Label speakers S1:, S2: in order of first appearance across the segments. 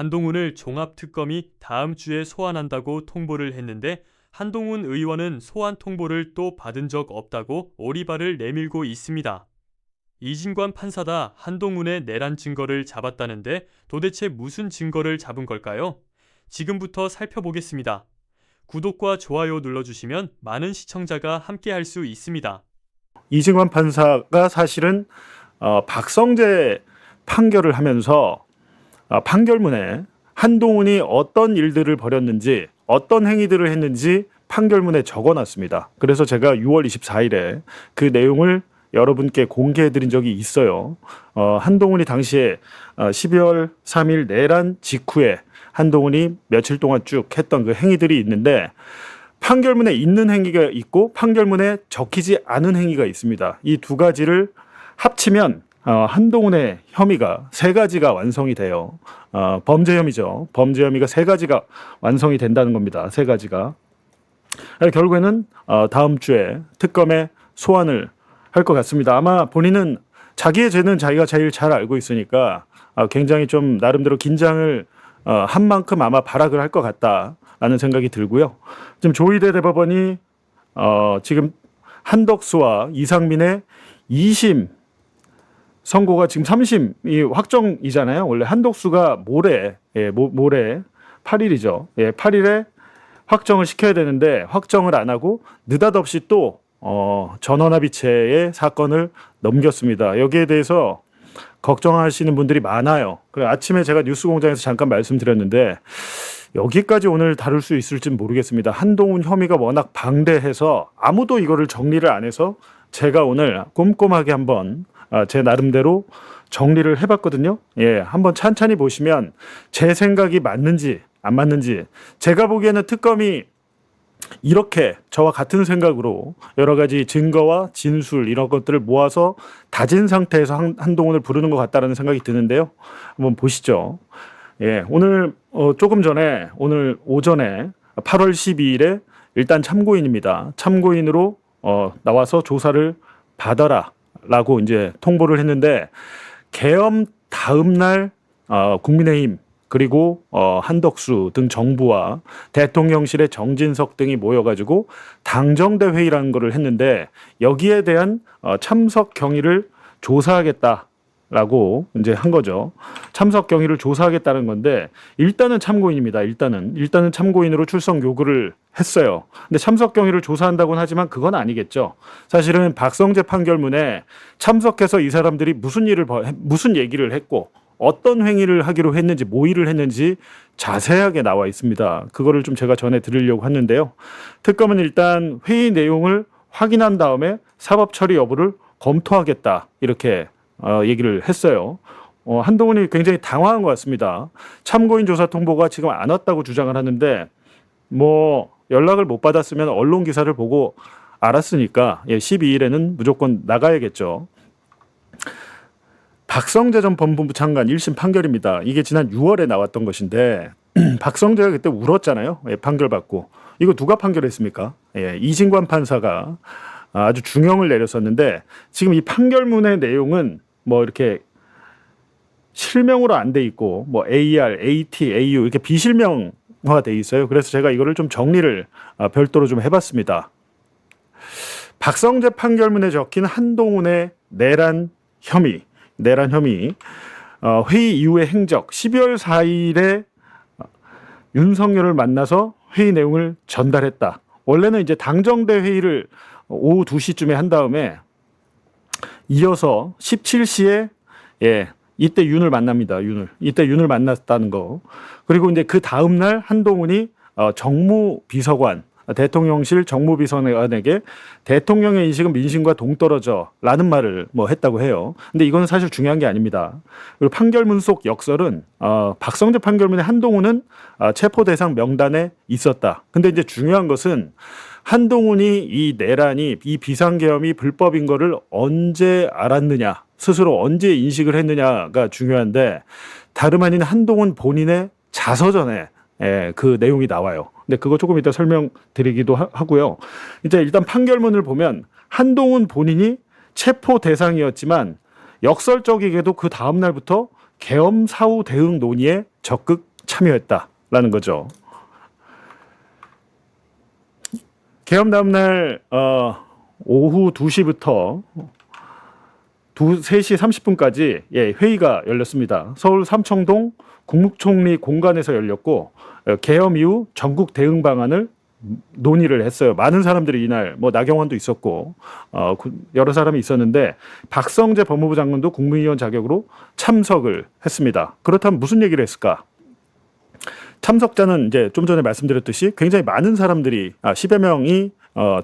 S1: 한동훈을 종합특검이 다음 주에 소환한다고 통보를 했는데 한동훈 의원은 소환 통보를 또 받은 적 없다고 오리발을 내밀고 있습니다. 이진관 판사다 한동훈의 내란 증거를 잡았다는데 도대체 무슨 증거를 잡은 걸까요? 지금부터 살펴보겠습니다. 구독과 좋아요 눌러주시면 많은 시청자가 함께할 수 있습니다.
S2: 이진관 판사가 사실은 박성재 판결을 하면서 판결문에 한동훈이 어떤 일들을 벌였는지 어떤 행위들을 했는지 판결문에 적어놨습니다. 그래서 제가 6월 24일에 그 내용을 여러분께 공개해드린 적이 있어요. 한동훈이 당시에 12월 3일 내란 직후에 한동훈이 며칠 동안 쭉 했던 그 행위들이 있는데 판결문에 있는 행위가 있고 판결문에 적히지 않은 행위가 있습니다. 이 두 가지를 합치면 한동훈의 혐의가 세 가지가 완성이 돼요. 범죄 혐의죠. 범죄 혐의가 세 가지가 완성이 된다는 겁니다. 세 가지가. 결국에는 다음 주에 특검에 소환을 할 것 같습니다. 아마 본인은 자기의 죄는 자기가 제일 잘 알고 있으니까 굉장히 좀 나름대로 긴장을 한 만큼 아마 발악을 할 것 같다라는 생각이 들고요. 지금 조희대 대법원이 지금 한덕수와 이상민의 2심 선고가 지금 3심이 확정이잖아요. 원래 한덕수가 모레 8일이죠. 8일에 확정을 시켜야 되는데 확정을 안 하고 느닷없이 또 전원합의체의 사건을 넘겼습니다. 여기에 대해서 걱정하시는 분들이 많아요. 그래 아침에 제가 뉴스공장에서 잠깐 말씀드렸는데 여기까지 오늘 다룰 수 있을지는 모르겠습니다. 한동훈 혐의가 워낙 방대해서 아무도 이거를 정리를 안 해서 제가 오늘 꼼꼼하게 한번 제 나름대로 정리를 해봤거든요. 한번 찬찬히 보시면 제 생각이 맞는지 안 맞는지 제가 보기에는 특검이 이렇게 저와 같은 생각으로 여러 가지 증거와 진술 이런 것들을 모아서 다진 상태에서 한동훈을 부르는 것 같다라는 생각이 드는데요. 한번 보시죠. 오늘 조금 전에 오늘 오전에 8월 12일에 일단 참고인입니다. 참고인으로 나와서 조사를 받아라라고 이제 통보를 했는데 계엄 다음 날 국민의힘 그리고 한덕수 등 정부와 대통령실의 정진석 등이 모여가지고 당정대 회의라는 것을 했는데 여기에 대한 참석 경위를 조사하겠다라고 이제 한 거죠. 참석 경위를 조사하겠다는 건데 일단은 참고인입니다. 일단은 참고인으로 출석 요구를 했어요. 근데 참석 경위를 조사한다고는 하지만 그건 아니겠죠. 사실은 박성재 판결문에 참석해서 이 사람들이 무슨 얘기를 했고 어떤 행위를 하기로 했는지 모의를 했는지 자세하게 나와 있습니다. 그거를 좀 제가 전해드리려고 하는데요. 특검은 일단 회의 내용을 확인한 다음에 사법 처리 여부를 검토하겠다 이렇게 얘기를 했어요. 한동훈이 굉장히 당황한 것 같습니다. 참고인 조사 통보가 지금 안 왔다고 주장을 하는데 뭐 연락을 못 받았으면 언론 기사를 보고 알았으니까 12일에는 무조건 나가야겠죠. 박성재 전 법무부 장관 1심 판결입니다. 이게 지난 6월에 나왔던 것인데 박성재가 그때 울었잖아요. 판결 받고. 이거 누가 판결했습니까? 이진관 판사가 아주 중형을 내렸었는데 지금 이 판결문의 내용은 뭐 이렇게 실명으로 안 돼 있고 뭐 AR, AT, AU 이렇게 비실명화 돼 있어요. 그래서 제가 이거를 좀 정리를 별도로 좀 해봤습니다. 박성재 판결문에 적힌 한동훈의 내란 혐의 회의 이후의 행적 12월 4일에 윤석열을 만나서 회의 내용을 전달했다. 원래는 이제 당정대 회의를 오후 2시쯤에 한 다음에 이어서 17시에 이때 윤을 만납니다. 이때 윤을 만났다는 거. 그리고 이제 그 다음 날 한동훈이 정무비서관 대통령실 정무비서관에게 대통령의 인식은 민심과 동떨어져라는 말을 뭐 했다고 해요. 근데 이건 사실 중요한 게 아닙니다. 그리고 판결문 속 역설은 박성재 판결문에 한동훈은 체포 대상 명단에 있었다. 근데 이제 중요한 것은 한동훈이 이 내란이 이 비상계엄이 불법인 거를 언제 알았느냐, 스스로 언제 인식을 했느냐가 중요한데 다름 아닌 한동훈 본인의 자서전에 그 내용이 나와요. 근데 그거 조금 이따 설명드리기도 하고요. 이제 일단 판결문을 보면 한동훈 본인이 체포 대상이었지만 역설적이게도 그 다음 날부터 계엄 사후 대응 논의에 적극 참여했다라는 거죠. 개엄 다음 날 오후 2시부터 3시 30분까지 회의가 열렸습니다. 서울 삼청동 국무총리 공간에서 열렸고 개엄 이후 전국 대응 방안을 논의를 했어요. 많은 사람들이 이날 나경원도 있었고 여러 사람이 있었는데 박성재 법무부 장관도 국무위원 자격으로 참석을 했습니다. 그렇다면 무슨 얘기를 했을까? 참석자는 이제 좀 전에 말씀드렸듯이 굉장히 많은 사람들이 10여 명이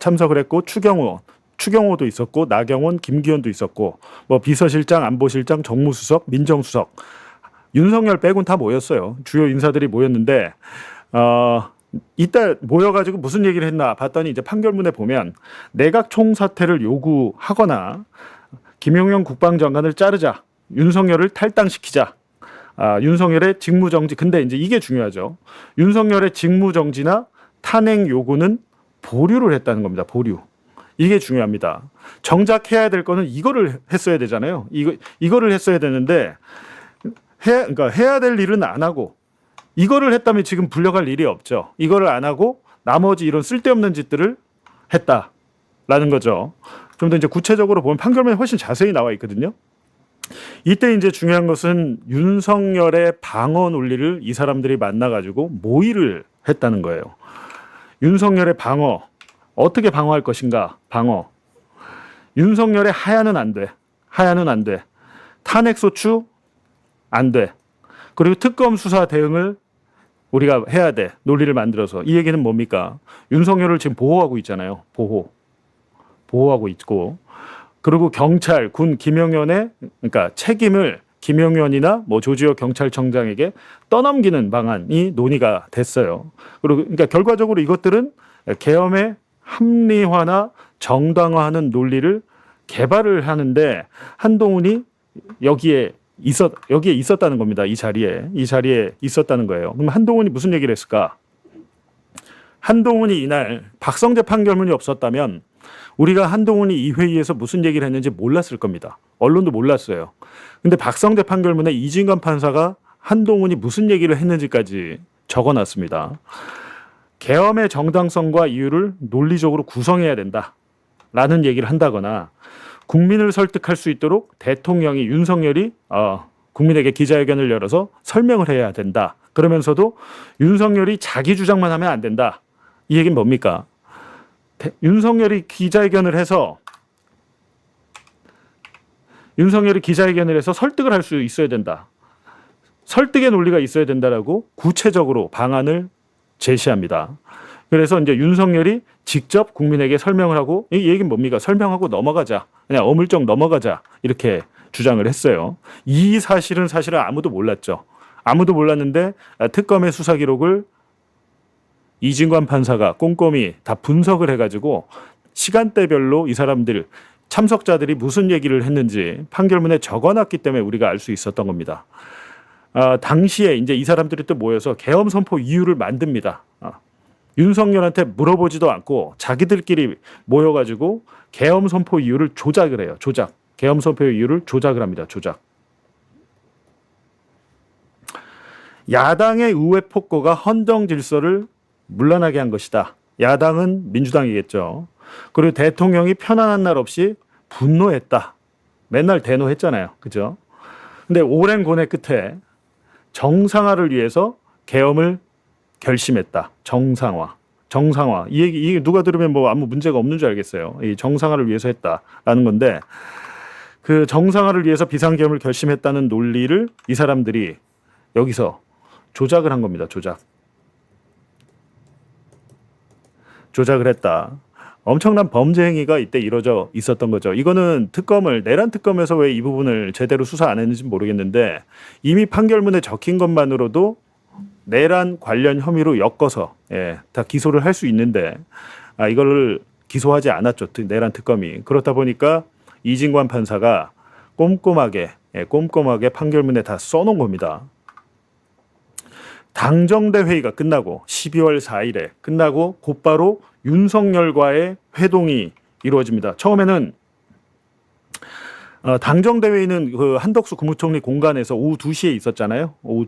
S2: 참석을 했고 추경호도 있었고 나경원, 김기현도 있었고 비서실장, 안보실장, 정무수석, 민정수석, 윤석열 빼곤 다 모였어요. 주요 인사들이 모였는데 이때 모여가지고 무슨 얘기를 했나 봤더니 이제 판결문에 보면 내각 총사퇴를 요구하거나 김용현 국방장관을 자르자, 윤석열을 탈당시키자, 윤석열의 직무정지. 근데 이제 이게 중요하죠. 윤석열의 직무정지나 탄핵 요구는 보류를 했다는 겁니다. 보류. 이게 중요합니다. 정작 해야 될 거는 이거를 했어야 되잖아요. 이거를 했어야 되는데 그러니까 해야 될 일은 안 하고 이거를 했다면 지금 불려갈 일이 없죠. 이거를 안 하고 나머지 이런 쓸데없는 짓들을 했다라는 거죠. 좀 더 이제 구체적으로 보면 판결문에 훨씬 자세히 나와 있거든요. 이때 이제 중요한 것은 윤석열의 방어 논리를 이 사람들이 만나가지고 모의를 했다는 거예요. 윤석열의 방어, 어떻게 방어할 것인가? 방어. 윤석열의 하야는 안 돼. 하야는 안 돼. 탄핵소추 안 돼. 그리고 특검 수사 대응을 우리가 해야 돼. 논리를 만들어서. 이 얘기는 뭡니까? 윤석열을 지금 보호하고 있잖아요. 보호하고 있고. 그리고 경찰, 군, 김용현의 그러니까 책임을 김용현이나 조지호 경찰청장에게 떠넘기는 방안이 논의가 됐어요. 그리고 그러니까 결과적으로 이것들은 계엄의 합리화나 정당화하는 논리를 개발을 하는데 한동훈이 여기에 있었다는 겁니다. 이 자리에 있었다는 거예요. 그럼 한동훈이 무슨 얘기를 했을까? 한동훈이 이날 박성재 판결문이 없었다면 우리가 한동훈이 이 회의에서 무슨 얘기를 했는지 몰랐을 겁니다. 언론도 몰랐어요. 근데 박성재 판결문에 이진관 판사가 한동훈이 무슨 얘기를 했는지까지 적어놨습니다. 계엄의 정당성과 이유를 논리적으로 구성해야 된다라는 얘기를 한다거나 국민을 설득할 수 있도록 대통령이 윤석열이 국민에게 기자회견을 열어서 설명을 해야 된다. 그러면서도 윤석열이 자기 주장만 하면 안 된다. 이 얘기는 뭡니까? 윤석열이 기자회견을 해서 설득을 할 수 있어야 된다. 설득의 논리가 있어야 된다라고 구체적으로 방안을 제시합니다. 그래서 이제 윤석열이 직접 국민에게 설명을 하고 이 얘기는 뭡니까? 설명하고 넘어가자. 그냥 어물쩍 넘어가자. 이렇게 주장을 했어요. 이 사실은 아무도 몰랐죠. 아무도 몰랐는데 특검의 수사 기록을 이진관 판사가 꼼꼼히 다 분석을 해가지고 시간대별로 이 사람들 참석자들이 무슨 얘기를 했는지 판결문에 적어놨기 때문에 우리가 알 수 있었던 겁니다. 당시에 이제 이 사람들이 또 모여서 계엄 선포 이유를 만듭니다. 윤석열한테 물어보지도 않고 자기들끼리 모여가지고 계엄 선포 이유를 조작을 해요. 계엄 선포 이유를 조작을 합니다. 야당의 의회 폭거가 헌정 질서를 문란하게 한 것이다. 야당은 민주당이겠죠. 그리고 대통령이 편안한 날 없이 분노했다. 맨날 대노했잖아요. 그죠? 근데 오랜 고뇌 끝에 정상화를 위해서 계엄을 결심했다. 정상화. 이 얘기 누가 들으면 아무 문제가 없는 줄 알겠어요. 이 정상화를 위해서 했다라는 건데 그 정상화를 위해서 비상계엄을 결심했다는 논리를 이 사람들이 여기서 조작을 한 겁니다. 조작을 했다. 엄청난 범죄 행위가 이때 이루어져 있었던 거죠. 이거는 내란 특검에서 왜 이 부분을 제대로 수사 안 했는지 모르겠는데 이미 판결문에 적힌 것만으로도 내란 관련 혐의로 엮어서 다 기소를 할 수 있는데 이걸 기소하지 않았죠. 내란 특검이. 그렇다 보니까 이진관 판사가 꼼꼼하게 판결문에 다 써놓은 겁니다. 당정대 회의가 끝나고 12월 4일에 끝나고 곧바로 윤석열과의 회동이 이루어집니다. 처음에는 당정대 회의는 그 한덕수 국무총리 공간에서 오후 2시에 있었잖아요. 오후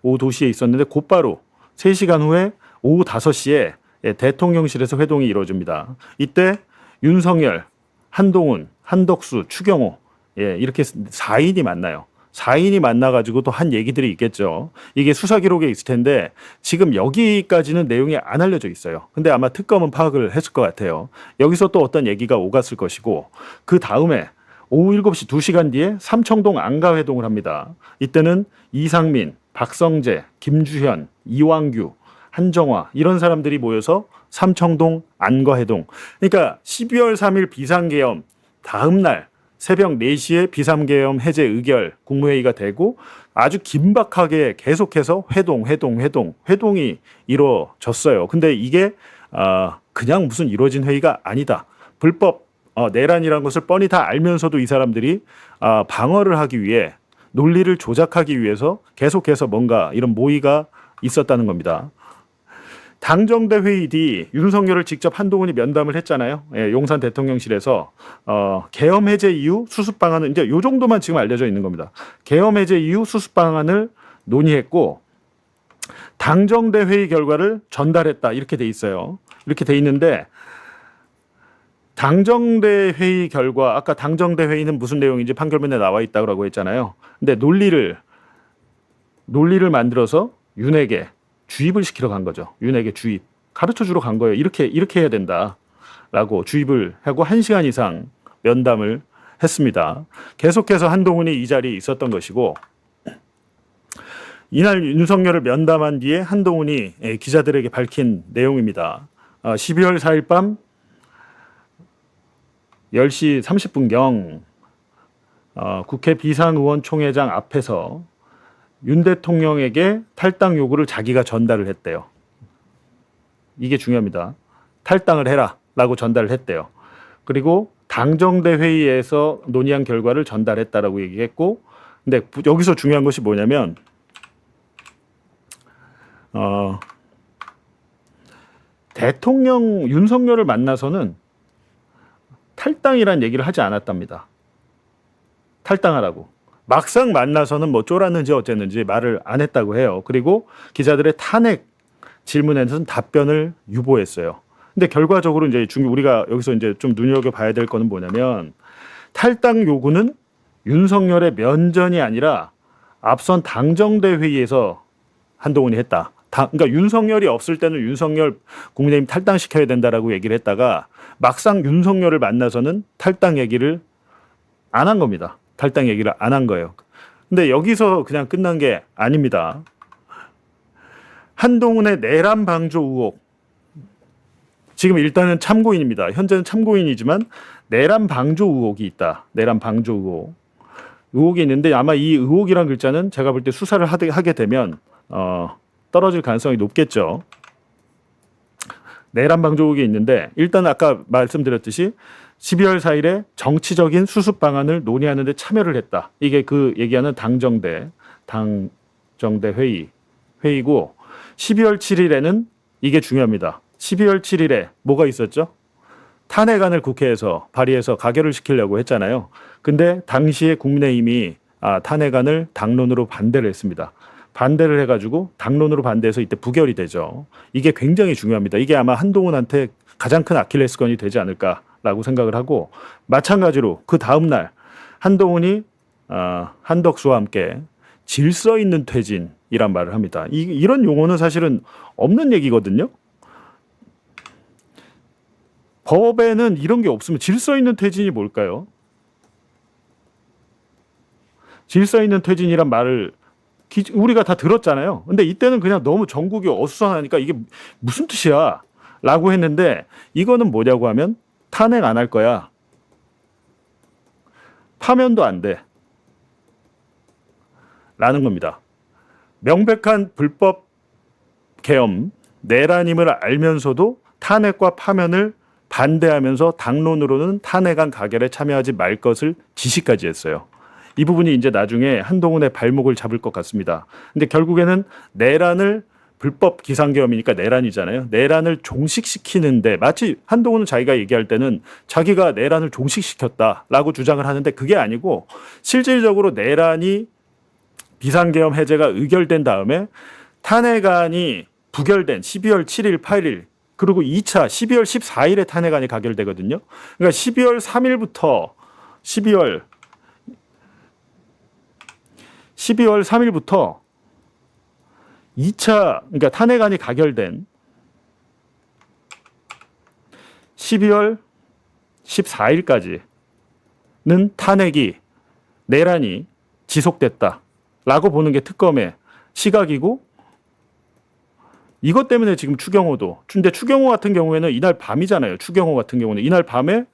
S2: 오후 2시에 있었는데 곧바로 3시간 후에 오후 5시에 대통령실에서 회동이 이루어집니다. 이때 윤석열, 한동훈, 한덕수, 추경호 이렇게 4인이 만나요. 4인이 만나가지고 또 한 얘기들이 있겠죠. 이게 수사 기록에 있을 텐데 지금 여기까지는 내용이 안 알려져 있어요. 근데 아마 특검은 파악을 했을 것 같아요. 여기서 또 어떤 얘기가 오갔을 것이고 그 다음에 오후 7시 2시간 뒤에 삼청동 안가회동을 합니다. 이때는 이상민, 박성재, 김주현, 이왕규, 한정화 이런 사람들이 모여서 삼청동 안가회동. 그러니까 12월 3일 비상계엄 다음 날 새벽 4시에 비상계엄 해제 의결 국무회의가 되고 아주 긴박하게 계속해서 회동이 이루어졌어요. 근데 이게 그냥 무슨 이루어진 회의가 아니다. 불법 내란이라는 것을 뻔히 다 알면서도 이 사람들이 방어를 하기 위해 논리를 조작하기 위해서 계속해서 뭔가 이런 모의가 있었다는 겁니다. 당정대 회의 뒤 윤석열을 직접 한동훈이 면담을 했잖아요. 용산 대통령실에서 계엄 해제 이후 수습 방안은 이제 요 정도만 지금 알려져 있는 겁니다. 계엄 해제 이후 수습 방안을 논의했고 당정대 회의 결과를 전달했다 이렇게 돼 있어요. 이렇게 돼 있는데 당정대 회의 결과 아까 당정대 회의는 무슨 내용인지 판결문에 나와 있다고 했잖아요. 근데 논리를 만들어서 윤에게 주입을 시키러 간 거죠. 윤에게 주입. 가르쳐 주러 간 거예요. 이렇게 해야 된다라고 주입을 하고 1시간 이상 면담을 했습니다. 계속해서 한동훈이 이 자리에 있었던 것이고 이날 윤석열을 면담한 뒤에 한동훈이 기자들에게 밝힌 내용입니다. 12월 4일 밤 10시 30분경 국회 비상의원총회장 앞에서 윤 대통령에게 탈당 요구를 자기가 전달을 했대요. 이게 중요합니다. 탈당을 해라라고 전달을 했대요. 그리고 당정대 회의에서 논의한 결과를 전달했다라고 얘기했고, 근데 여기서 중요한 것이 뭐냐면 대통령 윤석열을 만나서는 탈당이란 얘기를 하지 않았답니다. 탈당하라고. 막상 만나서는 뭐 쫄았는지 어쨌는지 말을 안 했다고 해요. 그리고 기자들의 탄핵 질문에서는 답변을 유보했어요. 근데 결과적으로 이제 우리가 여기서 이제 좀 눈여겨봐야 될 거는 뭐냐면 탈당 요구는 윤석열의 면전이 아니라 앞선 당정대 회의에서 한동훈이 했다. 그러니까 윤석열이 없을 때는 윤석열 국민의힘 탈당시켜야 된다라고 얘기를 했다가 막상 윤석열을 만나서는 탈당 얘기를 안 한 겁니다. 탈당 얘기를 안 한 거예요. 근데 여기서 그냥 끝난 게 아닙니다. 한동훈의 내란 방조 의혹. 지금 일단은 참고인입니다. 현재는 참고인이지만 내란 방조 의혹이 있다. 내란 방조 의혹. 의혹이 있는데 아마 이 의혹이란 글자는 제가 볼 때 수사를 하게 되면 떨어질 가능성이 높겠죠. 내란 방조 의혹이 있는데 일단 아까 말씀드렸듯이 12월 4일에 정치적인 수습 방안을 논의하는 데 참여를 했다. 이게 그 얘기하는 당정대 회의고 12월 7일에는 이게 중요합니다. 12월 7일에 뭐가 있었죠? 탄핵안을 국회에서 발의해서 가결을 시키려고 했잖아요. 근데 당시에 국민의힘이 탄핵안을 당론으로 반대를 했습니다. 반대를 해가지고 당론으로 반대해서 이때 부결이 되죠. 이게 굉장히 중요합니다. 이게 아마 한동훈한테 가장 큰 아킬레스건이 되지 않을까라고 생각을 하고 마찬가지로 그 다음 날 한동훈이 한덕수와 함께 질서 있는 퇴진이란 말을 합니다. 이런 용어는 사실은 없는 얘기거든요. 법에는 이런 게 없으면 질서 있는 퇴진이 뭘까요? 질서 있는 퇴진이란 말을 우리가 다 들었잖아요. 근데 이때는 그냥 너무 전국이 어수선하니까 이게 무슨 뜻이야? 라고 했는데 이거는 뭐냐고 하면 탄핵 안 할 거야. 파면도 안 돼. 라는 겁니다. 명백한 불법 계엄, 내란임을 알면서도 탄핵과 파면을 반대하면서 당론으로는 탄핵안 가결에 참여하지 말 것을 지시까지 했어요. 이 부분이 이제 나중에 한동훈의 발목을 잡을 것 같습니다. 근데 결국에는 내란을 불법 기상계엄이니까 내란이잖아요. 내란을 종식시키는데 마치 한동훈은 자기가 얘기할 때는 자기가 내란을 종식시켰다라고 주장을 하는데 그게 아니고 실질적으로 내란이 비상계엄 해제가 의결된 다음에 탄핵안이 부결된 12월 7일, 8일 그리고 2차 12월 14일에 탄핵안이 가결되거든요. 그러니까 12월 3일부터 12월 3일부터 2차 그러니까 탄핵안이 가결된 12월 14일까지는 탄핵이 내란이 지속됐다라고 보는 게 특검의 시각이고 이것 때문에 지금 추경호도 근데 추경호 같은 경우에는 이날 밤이잖아요. 추경호 같은 경우는 이날 밤에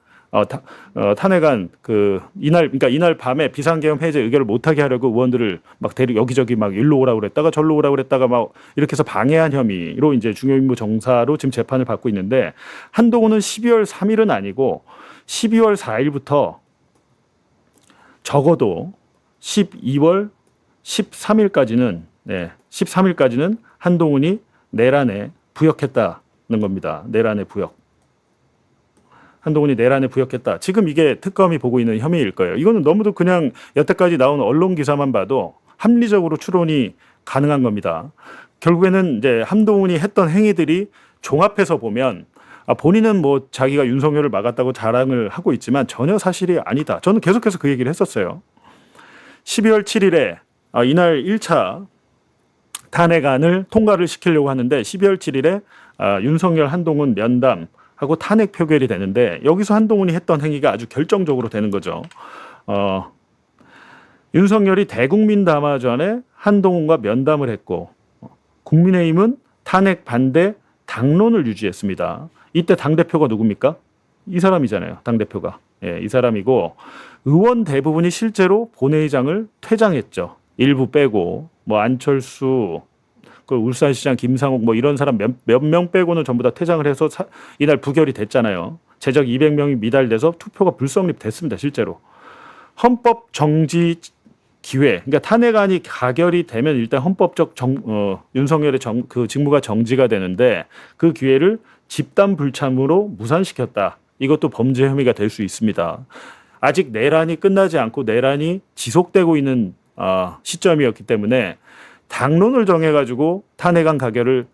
S2: 탄핵안 그러니까 이날 밤에 비상계엄 해제 의결을 못하게 하려고 의원들을 막 여기저기 막 일로 오라고 그랬다가 절로 오라고 그랬다가 막 이렇게 해서 방해한 혐의로 이제 중요임무 정사로 지금 재판을 받고 있는데 한동훈은 12월 3일은 아니고 12월 4일부터 적어도 12월 13일까지는 13일까지는 한동훈이 내란에 부역했다는 겁니다. 내란에 부역. 한동훈이 내란에 부역했다. 지금 이게 특검이 보고 있는 혐의일 거예요. 이거는 너무도 그냥 여태까지 나온 언론 기사만 봐도 합리적으로 추론이 가능한 겁니다. 결국에는 이제 한동훈이 했던 행위들이 종합해서 보면 본인은 뭐 자기가 윤석열을 막았다고 자랑을 하고 있지만 전혀 사실이 아니다. 저는 계속해서 그 얘기를 했었어요. 12월 7일에 이날 1차 탄핵안을 통과를 시키려고 하는데 12월 7일에 윤석열 한동훈 면담하고 탄핵 표결이 되는데 여기서 한동훈이 했던 행위가 아주 결정적으로 되는 거죠. 윤석열이 대국민 담화 전에 한동훈과 면담을 했고 국민의힘은 탄핵 반대 당론을 유지했습니다. 이때 당대표가 누굽니까? 이 사람이잖아요. 당대표가. 이 사람이고 의원 대부분이 실제로 본회의장을 퇴장했죠. 일부 빼고 뭐 안철수, 그 울산시장 김상욱 뭐 이런 사람 몇 명 빼고는 전부 다 퇴장을 해서 이날 부결이 됐잖아요. 제적 200명이 미달돼서 투표가 불성립됐습니다. 실제로. 헌법 정지 기회, 그러니까 탄핵안이 가결이 되면 일단 헌법적 윤석열의 그 직무가 정지가 되는데 그 기회를 집단 불참으로 무산시켰다. 이것도 범죄 혐의가 될 수 있습니다. 아직 내란이 끝나지 않고 내란이 지속되고 있는 시점이었기 때문에 당론을 정해가지고 탄핵안 가결을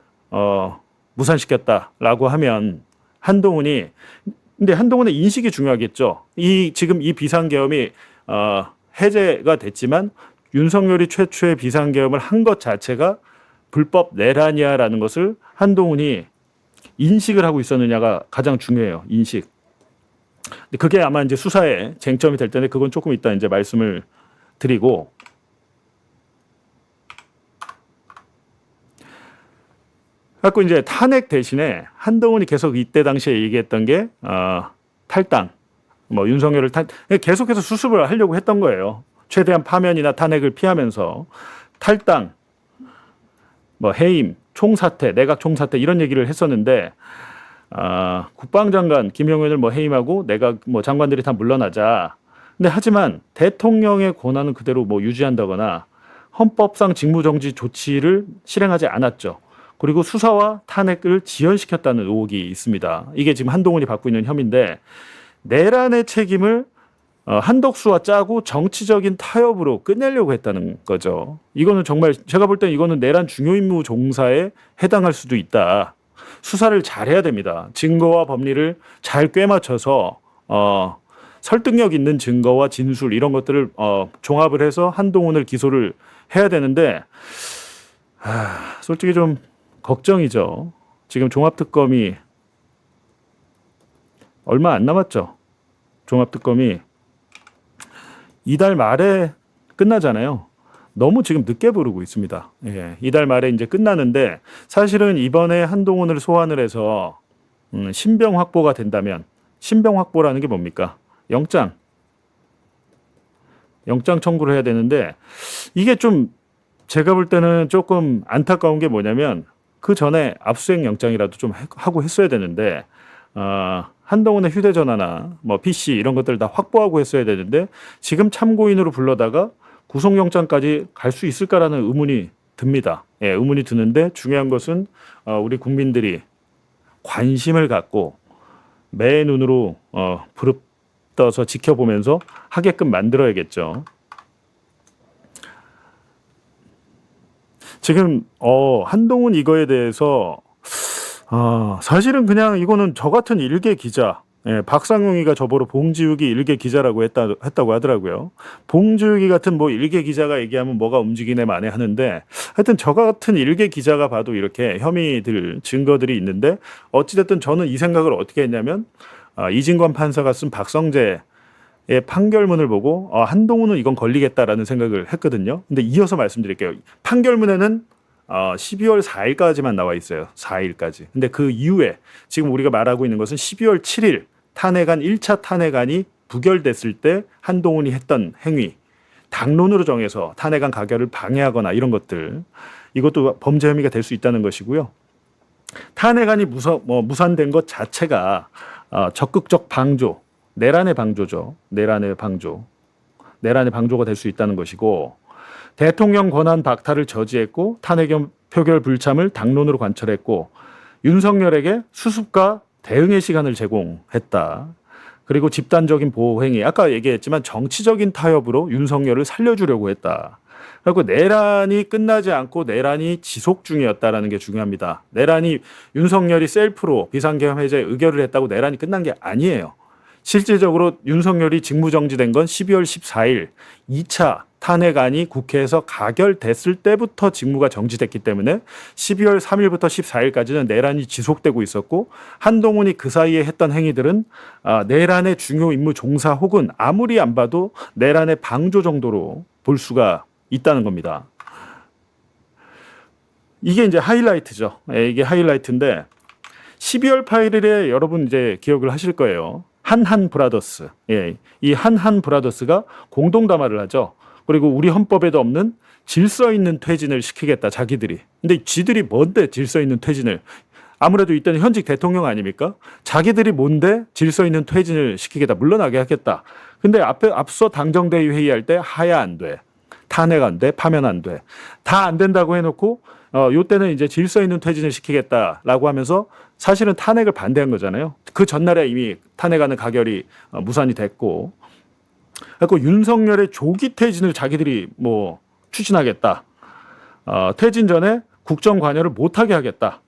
S2: 무산시켰다라고 하면 한동훈의 인식이 중요하겠죠. 지금 이 비상계엄이 해제가 됐지만 윤석열이 최초의 비상계엄을 한 것 자체가 불법 내란이야라는 것을 한동훈이 인식을 하고 있었느냐가 가장 중요해요. 인식. 근데 그게 아마 이제 수사에 쟁점이 될 텐데 그건 조금 이따 이제 말씀을 드리고 갖고 이제 탄핵 대신에 한동훈이 계속 이때 당시에 얘기했던 게 탈당, 뭐 윤석열을 계속해서 수습을 하려고 했던 거예요. 최대한 파면이나 탄핵을 피하면서 탈당, 뭐 해임, 총사퇴, 내각 총사퇴 이런 얘기를 했었는데 국방장관 김용현을 뭐 해임하고 내각 뭐 장관들이 다 물러나자. 근데 하지만 대통령의 권한은 그대로 뭐 유지한다거나 헌법상 직무정지 조치를 실행하지 않았죠. 그리고 수사와 탄핵을 지연시켰다는 의혹이 있습니다. 이게 지금 한동훈이 받고 있는 혐의인데 내란의 책임을 한덕수와 짜고 정치적인 타협으로 끝내려고 했다는 거죠. 이거는 정말 제가 볼 땐 이거는 내란 중요임무 종사에 해당할 수도 있다. 수사를 잘해야 됩니다. 증거와 법리를 잘 꿰맞춰서 설득력 있는 증거와 진술 이런 것들을 종합을 해서 한동훈을 기소를 해야 되는데 솔직히 좀 걱정이죠. 지금 종합특검이 얼마 안 남았죠. 종합특검이 이달 말에 끝나잖아요. 너무 지금 늦게 부르고 있습니다. 이달 말에 이제 끝나는데 사실은 이번에 한동훈을 소환을 해서 신병 확보가 된다면 신병 확보라는 게 뭡니까? 영장 청구를 해야 되는데 이게 좀 제가 볼 때는 조금 안타까운 게 뭐냐면 그 전에 압수수색 영장이라도 좀 하고 했어야 되는데 한동훈의 휴대전화나 뭐 PC 이런 것들 다 확보하고 했어야 되는데 지금 참고인으로 불러다가 구속영장까지 갈 수 있을까라는 의문이 듭니다. 의문이 드는데 중요한 것은 우리 국민들이 관심을 갖고 매 눈으로 부릅떠서 지켜보면서 하게끔 만들어야겠죠. 지금 한동훈 이거에 대해서 사실은 그냥 이거는 저 같은 일개 기자, 박상용이가 저보고 봉지욱이 일개 기자라고 했다고 하더라고요. 봉지욱이 같은 뭐 일개 기자가 얘기하면 뭐가 움직이네 마네 하는데, 하여튼 저 같은 일개 기자가 봐도 이렇게 혐의들 증거들이 있는데, 어찌됐든 저는 이 생각을 어떻게 했냐면, 이진관 판사가 쓴 박성재의 판결문을 보고 한동훈은 이건 걸리겠다라는 생각을 했거든요. 근데 이어서 말씀드릴게요. 판결문에는 12월 4일까지만 나와 있어요. 4일까지. 근데 그 이후에 지금 우리가 말하고 있는 것은 12월 7일 탄핵안 1차 탄핵안이 부결됐을 때 한동훈이 했던 행위, 당론으로 정해서 탄핵안 가결을 방해하거나 이런 것들, 이것도 범죄 혐의가 될 수 있다는 것이고요. 탄핵안이 무산된 것 자체가 적극적 방조, 내란의 방조죠. 내란의 방조가 될 수 있다는 것이고, 대통령 권한 박탈을 저지했고 탄핵 표결 불참을 당론으로 관철했고, 윤석열에게 수습과 대응의 시간을 제공했다. 그리고 집단적인 보호 행위, 아까 얘기했지만 정치적인 타협으로 윤석열을 살려주려고 했다. 그리고 내란이 끝나지 않고 내란이 지속 중이었다라는 게 중요합니다. 내란이 윤석열이 셀프로 비상계엄 해제 의결을 했다고 내란이 끝난 게 아니에요. 실질적으로 윤석열이 직무정지된 건 12월 14일 2차 탄핵안이 국회에서 가결됐을 때부터 직무가 정지됐기 때문에 12월 3일부터 14일까지는 내란이 지속되고 있었고, 한동훈이 그 사이에 했던 행위들은 내란의 중요 임무 종사 혹은 아무리 안 봐도 내란의 방조 정도로 볼 수가 있다는 겁니다. 이게 이제 하이라이트죠. 이게 하이라이트인데 12월 8일에 여러분 이제 기억을 하실 거예요. 한한 브라더스. 이 한한 브라더스가 공동 담화를 하죠. 그리고 우리 헌법에도 없는 질서 있는 퇴진을 시키겠다, 자기들이. 근데 지들이 뭔데 질서 있는 퇴진을? 아무래도 이때는 현직 대통령 아닙니까? 자기들이 뭔데 질서 있는 퇴진을 시키겠다, 물러나게 하겠다. 근데 앞서 당정대의 회의할 때 하야 안 돼, 탄핵 안 돼, 파면 안 돼, 다 안 된다고 해놓고 요때는 이제 질서 있는 퇴진을 시키겠다라고 하면서 사실은 탄핵을 반대한 거잖아요. 그 전날에 이미 탄핵안은 가결이 무산이 됐고, 그리고 윤석열의 조기 퇴진을 자기들이 뭐 추진하겠다. 퇴진 전에 국정 관여를 못하게 하겠다.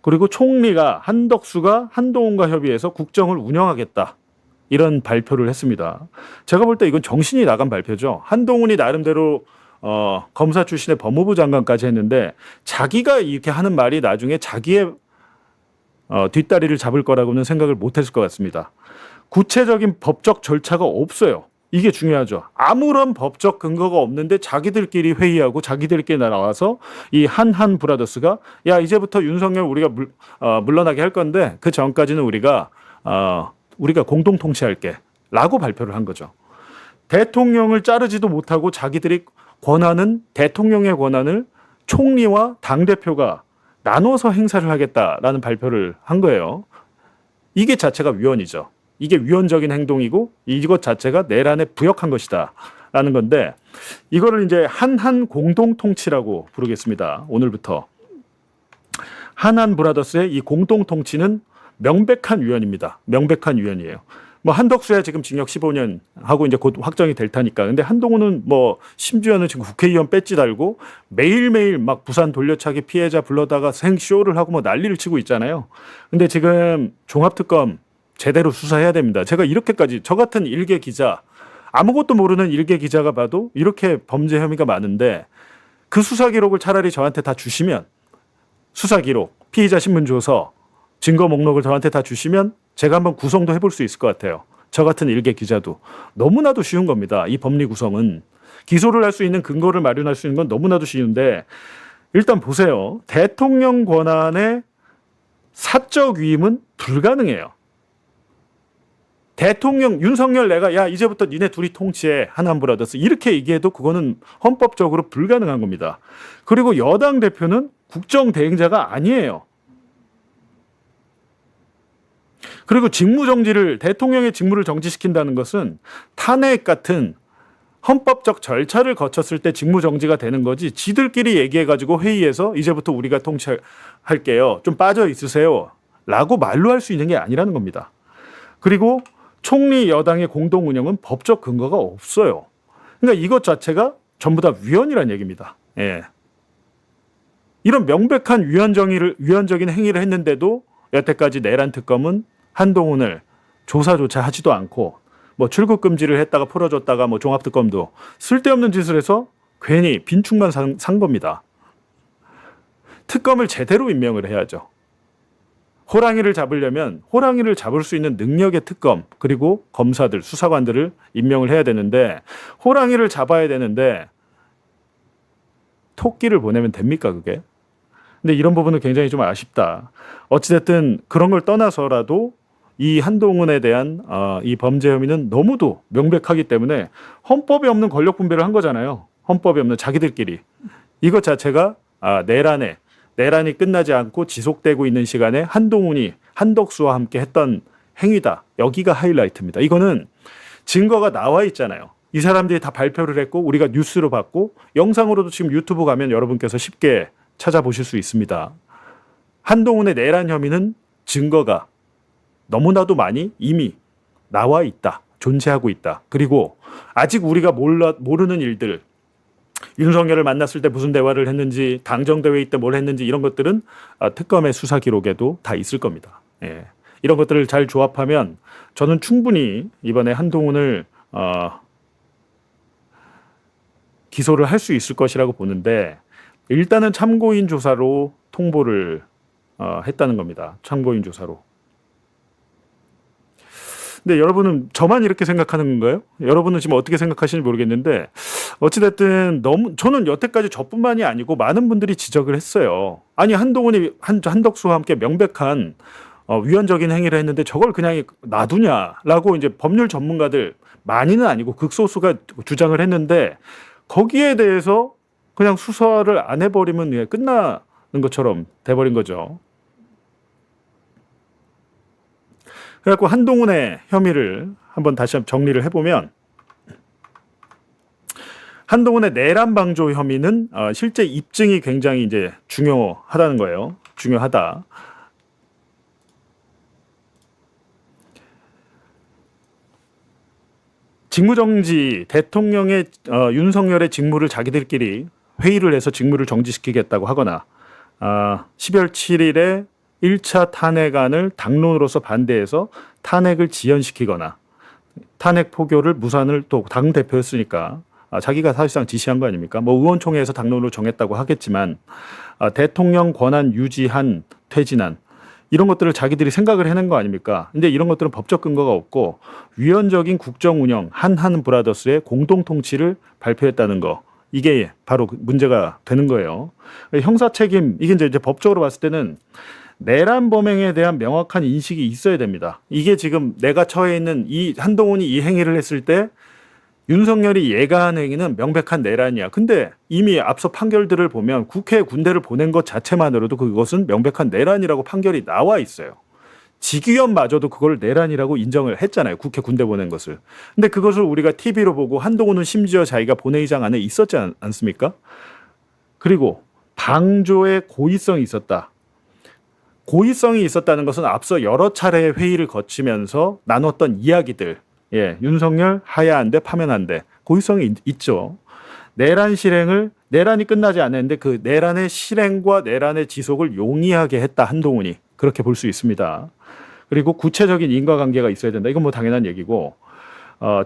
S2: 그리고 총리가 한덕수가 한동훈과 협의해서 국정을 운영하겠다. 이런 발표를 했습니다. 제가 볼 때 이건 정신이 나간 발표죠. 한동훈이 나름대로 검사 출신의 법무부 장관까지 했는데 자기가 이렇게 하는 말이 나중에 자기의 뒷다리를 잡을 거라고는 생각을 못했을 것 같습니다. 구체적인 법적 절차가 없어요. 이게 중요하죠. 아무런 법적 근거가 없는데 자기들끼리 회의하고 자기들끼리 나와서 이 한한 브라더스가 야, 이제부터 윤석열 우리가 물러나게 할 건데 그 전까지는 우리가 공동 통치할게 라고 발표를 한 거죠. 대통령을 자르지도 못하고 자기들이 대통령의 권한을 총리와 당대표가 나눠서 행사를 하겠다라는 발표를 한 거예요. 이게 자체가 위헌이죠. 이게 위헌적인 행동이고 이것 자체가 내란에 부역한 것이다 라는 건데, 이거를 이제 한한 공동통치라고 부르겠습니다. 오늘부터. 한한 브라더스의 이 공동통치는 명백한 위헌입니다. 명백한 위헌이에요. 뭐 한덕수야 지금 징역 15년 하고 이제 곧 확정이 될 테니까. 근데 한동훈은 뭐 심지어는 지금 국회의원 배지 달고 매일매일 막 부산 돌려차기 피해자 불러다가 생쇼를 하고 뭐 난리를 치고 있잖아요. 근데 지금 종합특검 제대로 수사해야 됩니다. 제가 이렇게까지, 저 같은 일개 기자, 아무것도 모르는 일개 기자가 봐도 이렇게 범죄 혐의가 많은데 그 수사 기록을 차라리 저한테 다 주시면, 수사 기록, 피의자 신문 조서, 증거 목록을 저한테 다 주시면 제가 한번 구성도 해볼 수 있을 것 같아요. 저 같은 일개 기자도. 너무나도 쉬운 겁니다. 이 법리 구성은. 기소를 할 수 있는 근거를 마련할 수 있는 건 너무나도 쉬운데, 일단 보세요. 대통령 권한의 사적 위임은 불가능해요. 대통령 윤석열 내가 야 이제부터 니네 둘이 통치해 한한 브라더스 이렇게 얘기해도 그거는 헌법적으로 불가능한 겁니다. 그리고 여당 대표는 국정 대행자가 아니에요. 그리고 대통령의 직무를 정지시킨다는 것은 탄핵 같은 헌법적 절차를 거쳤을 때 직무 정지가 되는 거지, 지들끼리 얘기해가지고 회의에서 이제부터 우리가 통치할게요, 좀 빠져 있으세요 라고 말로 할 수 있는 게 아니라는 겁니다. 그리고 총리 여당의 공동 운영은 법적 근거가 없어요. 그러니까 이것 자체가 전부 다 위헌이라는 얘기입니다. 예. 이런 명백한 위헌적인 행위를 했는데도 여태까지 내란 특검은 한동훈을 조사조차 하지도 않고 뭐 출국 금지를 했다가 풀어줬다가 뭐 종합특검도 쓸데없는 짓을 해서 괜히 빈축만 산 겁니다. 특검을 제대로 임명을 해야죠. 호랑이를 잡으려면 호랑이를 잡을 수 있는 능력의 특검 그리고 검사들, 수사관들을 임명을 해야 되는데 호랑이를 잡아야 되는데 토끼를 보내면 됩니까 그게? 근데 이런 부분은 굉장히 좀 아쉽다. 어찌됐든 그런 걸 떠나서라도 이 한동훈에 대한 이 범죄 혐의는 너무도 명백하기 때문에 헌법에 없는 권력 분배를 한 거잖아요. 헌법에 없는 자기들끼리. 이것 자체가 내란이 끝나지 않고 지속되고 있는 시간에 한동훈이 한덕수와 함께 했던 행위다. 여기가 하이라이트입니다. 이거는 증거가 나와 있잖아요. 이 사람들이 다 발표를 했고 우리가 뉴스로 봤고 영상으로도 지금 유튜브 가면 여러분께서 쉽게 찾아보실 수 있습니다. 한동훈의 내란 혐의는 증거가 너무나도 많이 이미 나와 있다. 존재하고 있다. 그리고 아직 우리가 모르는 일들 윤석열을 만났을 때 무슨 대화를 했는지 당정대회 때 뭘 했는지 이런 것들은 특검의 수사 기록에도 다 있을 겁니다. 예. 이런 것들을 잘 조합하면 저는 충분히 이번에 한동훈을 기소를 할 수 있을 것이라고 보는데 일단은 참고인 조사로 통보를 했다는 겁니다. 참고인 조사로. 근데 여러분은 저만 이렇게 생각하는 건가요? 여러분은 지금 어떻게 생각하시는지 모르겠는데 어찌됐든 저는 여태까지 저뿐만이 아니고 많은 분들이 지적을 했어요. 아니 한동훈이 한덕수와 함께 명백한 위헌적인 행위를 했는데 저걸 그냥 놔두냐라고 이제 법률 전문가들 많이는 아니고 극소수가 주장을 했는데 거기에 대해서 그냥 수사를 안 해버리면 끝나는 것처럼 돼버린 거죠. 그래갖고 한동훈의 혐의를 한번 다시 정리를 해보면 한동훈의 내란 방조 혐의는 실제 입증이 굉장히 이제 중요하다는 거예요. 중요하다. 직무정지 대통령의 윤석열의 직무를 자기들끼리 회의를 해서 직무를 정지시키겠다고 하거나 12월 7일에 1차 탄핵안을 당론으로서 반대해서 탄핵을 지연시키거나 탄핵 포교를 무산을 또 당대표였으니까 자기가 사실상 지시한 거 아닙니까? 뭐 의원총회에서 당론으로 정했다고 하겠지만 대통령 권한 유지한 퇴진안 이런 것들을 자기들이 생각을 해낸 거 아닙니까? 근데 이런 것들은 법적 근거가 없고 위헌적인 국정 운영 한한 브라더스의 공동 통치를 발표했다는 거. 이게 바로 문제가 되는 거예요. 형사 책임 이게 이제 법적으로 봤을 때는 내란 범행에 대한 명확한 인식이 있어야 됩니다. 이게 지금 내가 처해 있는 이 한동훈이 이 행위를 했을 때 윤석열이 예가한 행위는 명백한 내란이야. 근데 이미 앞서 판결들을 보면 국회에 군대를 보낸 것 자체만으로도 그것은 명백한 내란이라고 판결이 나와 있어요. 직위원마저도 그걸 내란이라고 인정을 했잖아요. 국회 군대 보낸 것을. 근데 그것을 우리가 TV로 보고 한동훈은 심지어 자기가 본회의장 안에 있었지 않습니까? 그리고 방조의 고의성이 있었다. 고의성이 있었다는 것은 앞서 여러 차례의 회의를 거치면서 나눴던 이야기들. 예, 윤석열 하야한데 파면한데 고의성이 있죠. 내란이 끝나지 않았는데 그 내란의 실행과 내란의 지속을 용이하게 했다 한동훈이 그렇게 볼 수 있습니다. 그리고 구체적인 인과관계가 있어야 된다. 이건 뭐 당연한 얘기고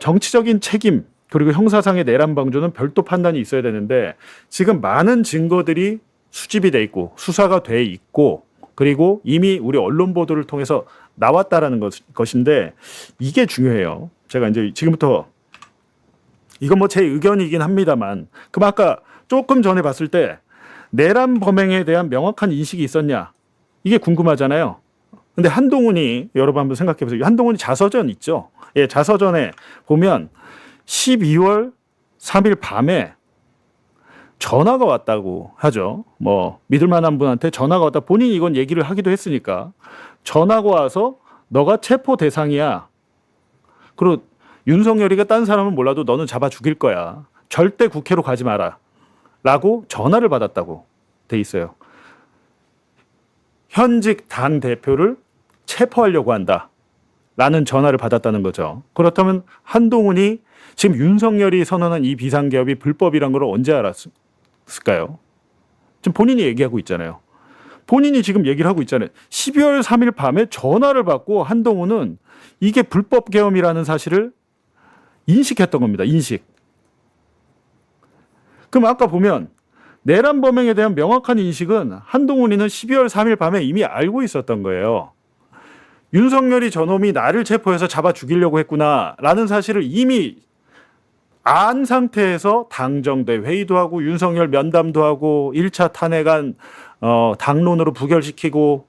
S2: 정치적인 책임 그리고 형사상의 내란 방조는 별도 판단이 있어야 되는데 지금 많은 증거들이 수집이 돼 있고 수사가 돼 있고 그리고 이미 우리 언론 보도를 통해서 나왔다라는 것인데 이게 중요해요. 제가 이제 지금부터 이건 뭐 제 의견이긴 합니다만 그럼 아까 조금 전에 봤을 때 내란 범행에 대한 명확한 인식이 있었냐 이게 궁금하잖아요. 근데 한동훈이 여러분 한번 생각해 보세요. 한동훈이 자서전 있죠. 예, 자서전에 보면 12월 3일 밤에 전화가 왔다고 하죠. 뭐 믿을 만한 분한테 전화가 왔다. 본인이 이건 얘기를 하기도 했으니까 전화가 와서 너가 체포 대상이야. 그리고 윤석열이가 딴 사람은 몰라도 너는 잡아 죽일 거야. 절대 국회로 가지 마라. 라고 전화를 받았다고 돼 있어요. 현직 당 대표를 체포하려고 한다. 라는 전화를 받았다는 거죠. 그렇다면 한동훈이 지금 윤석열이 선언한 이 비상개업이 불법이란 걸 언제 알았을까요? 지금 본인이 얘기하고 있잖아요. 본인이 지금 얘기를 하고 있잖아요. 12월 3일 밤에 전화를 받고 한동훈은 이게 불법 계엄이라는 사실을 인식했던 겁니다. 인식. 그럼 아까 보면 내란 범행에 대한 명확한 인식은 한동훈이는 12월 3일 밤에 이미 알고 있었던 거예요. 윤석열이 저놈이 나를 체포해서 잡아 죽이려고 했구나라는 사실을 이미 안 상태에서 당정대 회의도 하고 윤석열 면담도 하고 1차 탄핵안 당론으로 부결시키고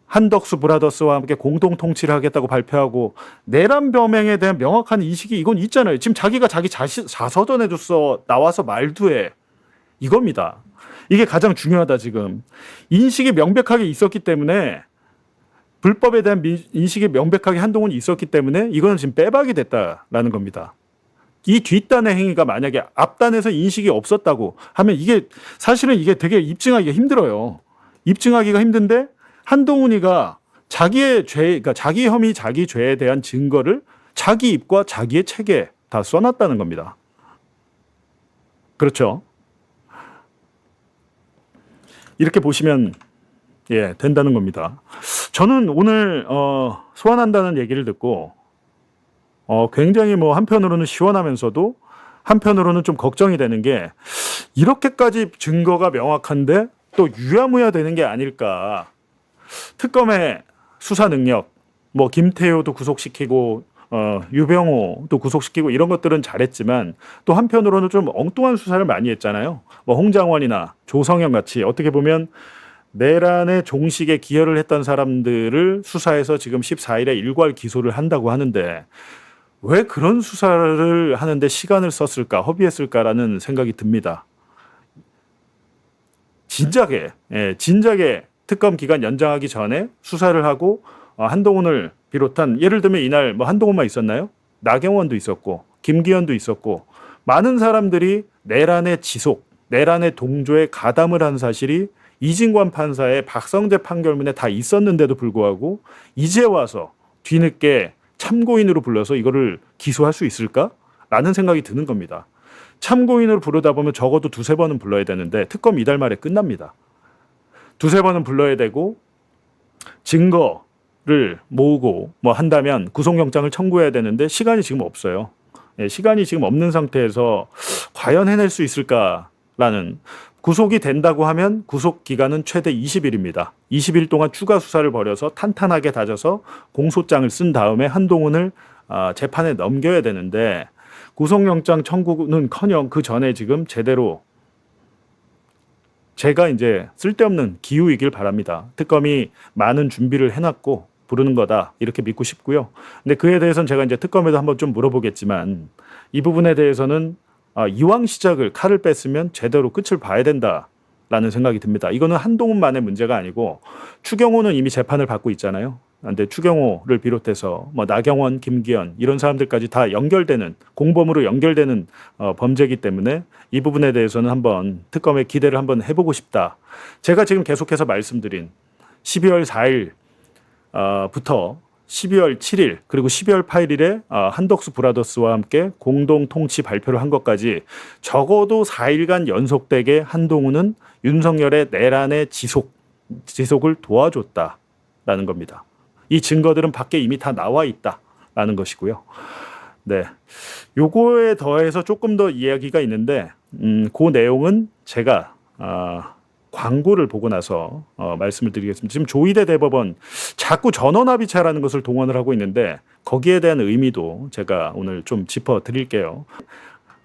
S2: 한덕수 브라더스와 함께 공동 통치를 하겠다고 발표하고 내란 범행에 대한 명확한 인식이 이건 있잖아요. 지금 자기가 자기 자서전에도 나와서 말도 해. 이겁니다. 이게 가장 중요하다 지금. 인식이 명백하게 있었기 때문에 불법에 대한 인식이 명백하게 한동훈이 있었기 때문에 이거는 지금 빼박이 됐다라는 겁니다. 이 뒷단의 행위가 만약에 앞단에서 인식이 없었다고 하면 이게 사실은 이게 되게 입증하기가 힘들어요. 입증하기가 힘든데 한동훈이가 자기의 죄, 그러니까 자기 혐의, 자기 죄에 대한 증거를 자기 입과 자기의 책에 다 써놨다는 겁니다. 그렇죠? 이렇게 보시면 된다는 겁니다. 저는 오늘 소환한다는 얘기를 듣고 굉장히 뭐 한편으로는 시원하면서도 한편으로는 좀 걱정이 되는 게 이렇게까지 증거가 명확한데 또 유야무야 되는 게 아닐까. 특검의 수사 능력, 뭐 김태효도 구속시키고 유병호도 구속시키고 이런 것들은 잘했지만 또 한편으로는 좀 엉뚱한 수사를 많이 했잖아요. 뭐 홍장원이나 조성현 같이 어떻게 보면 내란의 종식에 기여를 했던 사람들을 수사해서 지금 14일에 일괄 기소를 한다고 하는데 왜 그런 수사를 하는데 시간을 썼을까, 허비했을까라는 생각이 듭니다. 진작에 특검 기간 연장하기 전에 수사를 하고 한동훈을 비롯한 예를 들면 이날 뭐 한동훈만 있었나요? 나경원도 있었고 김기현도 있었고 많은 사람들이 내란의 지속, 내란의 동조에 가담을 한 사실이 이진관 판사의 박성재 판결문에 다 있었는데도 불구하고 이제 와서 뒤늦게 참고인으로 불러서 이거를 기소할 수 있을까라는 생각이 드는 겁니다. 참고인으로 부르다 보면 적어도 두세 번은 불러야 되는데 특검 이달 말에 끝납니다. 두세 번은 불러야 되고 증거를 모으고 뭐 한다면 구속영장을 청구해야 되는데 시간이 지금 없어요. 시간이 지금 없는 상태에서 과연 해낼 수 있을까라는 구속이 된다고 하면 구속 기간은 최대 20일입니다. 20일 동안 추가 수사를 벌여서 탄탄하게 다져서 공소장을 쓴 다음에 한동훈을 재판에 넘겨야 되는데 구속영장 청구는커녕 그 전에 지금 제대로 제가 이제 쓸데없는 기우이길 바랍니다. 특검이 많은 준비를 해놨고 부르는 거다 이렇게 믿고 싶고요. 근데 그에 대해서는 제가 이제 특검에도 한번 좀 물어보겠지만 이 부분에 대해서는 이왕 시작을 칼을 뺐으면 제대로 끝을 봐야 된다라는 생각이 듭니다. 이거는 한동훈만의 문제가 아니고 추경호는 이미 재판을 받고 있잖아요. 근데 추경호를 비롯해서 뭐 나경원, 김기현 이런 사람들까지 다 연결되는 공범으로 연결되는 범죄이기 때문에 이 부분에 대해서는 한번 특검에 기대를 한번 해보고 싶다. 제가 지금 계속해서 말씀드린 12월 4일부터 12월 7일 그리고 12월 8일에 한덕수 브라더스와 함께 공동 통치 발표를 한 것까지 적어도 4일간 연속되게 한동훈은 윤석열의 내란의 지속을 도와줬다라는 겁니다. 이 증거들은 밖에 이미 다 나와 있다라는 것이고요. 네, 요거에 더해서 조금 더 이야기가 있는데 그 내용은 제가 광고를 보고 나서 말씀을 드리겠습니다. 지금 조희대 대법원 자꾸 전원합의체라는 것을 동원을 하고 있는데 거기에 대한 의미도 제가 오늘 좀 짚어드릴게요.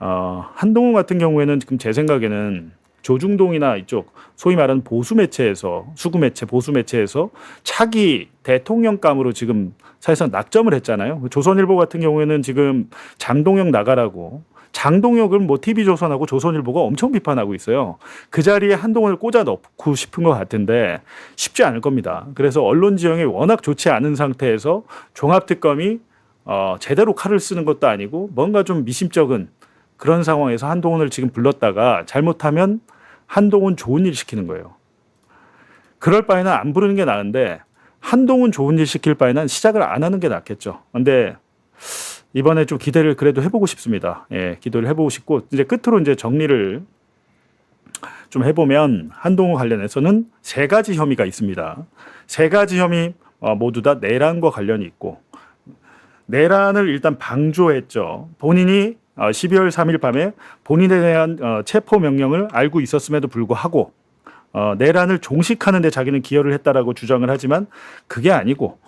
S2: 한동훈 같은 경우에는 지금 제 생각에는 조중동이나 이쪽 소위 말하는 보수 매체에서 수구 매체, 보수 매체에서 차기 대통령감으로 지금 사실상 낙점을 했잖아요. 조선일보 같은 경우에는 지금 장동혁 나가라고 장동혁을 뭐 TV조선하고 조선일보가 엄청 비판하고 있어요. 그 자리에 한동훈을 꽂아 넣고 싶은 것 같은데 쉽지 않을 겁니다. 그래서 언론 지형이 워낙 좋지 않은 상태에서 종합특검이 제대로 칼을 쓰는 것도 아니고 뭔가 좀 미심쩍은 그런 상황에서 한동훈을 지금 불렀다가 잘못하면 한동훈 좋은 일 시키는 거예요. 그럴 바에는 안 부르는 게 나은데 한동훈 좋은 일 시킬 바에는 시작을 안 하는 게 낫겠죠. 근데 이번에 좀 기대를 그래도 해보고 싶습니다. 예, 기대를 해보고 싶고 이제 끝으로 이제 정리를 좀 해보면 한동훈 관련해서는 세 가지 혐의가 있습니다. 세 가지 혐의 모두 다 내란과 관련이 있고, 내란을 일단 방조했죠. 본인이 12월 3일 밤에 본인에 대한 체포 명령을 알고 있었음에도 불구하고 내란을 종식하는 데 자기는 기여를 했다라고 주장을 하지만 그게 아니고,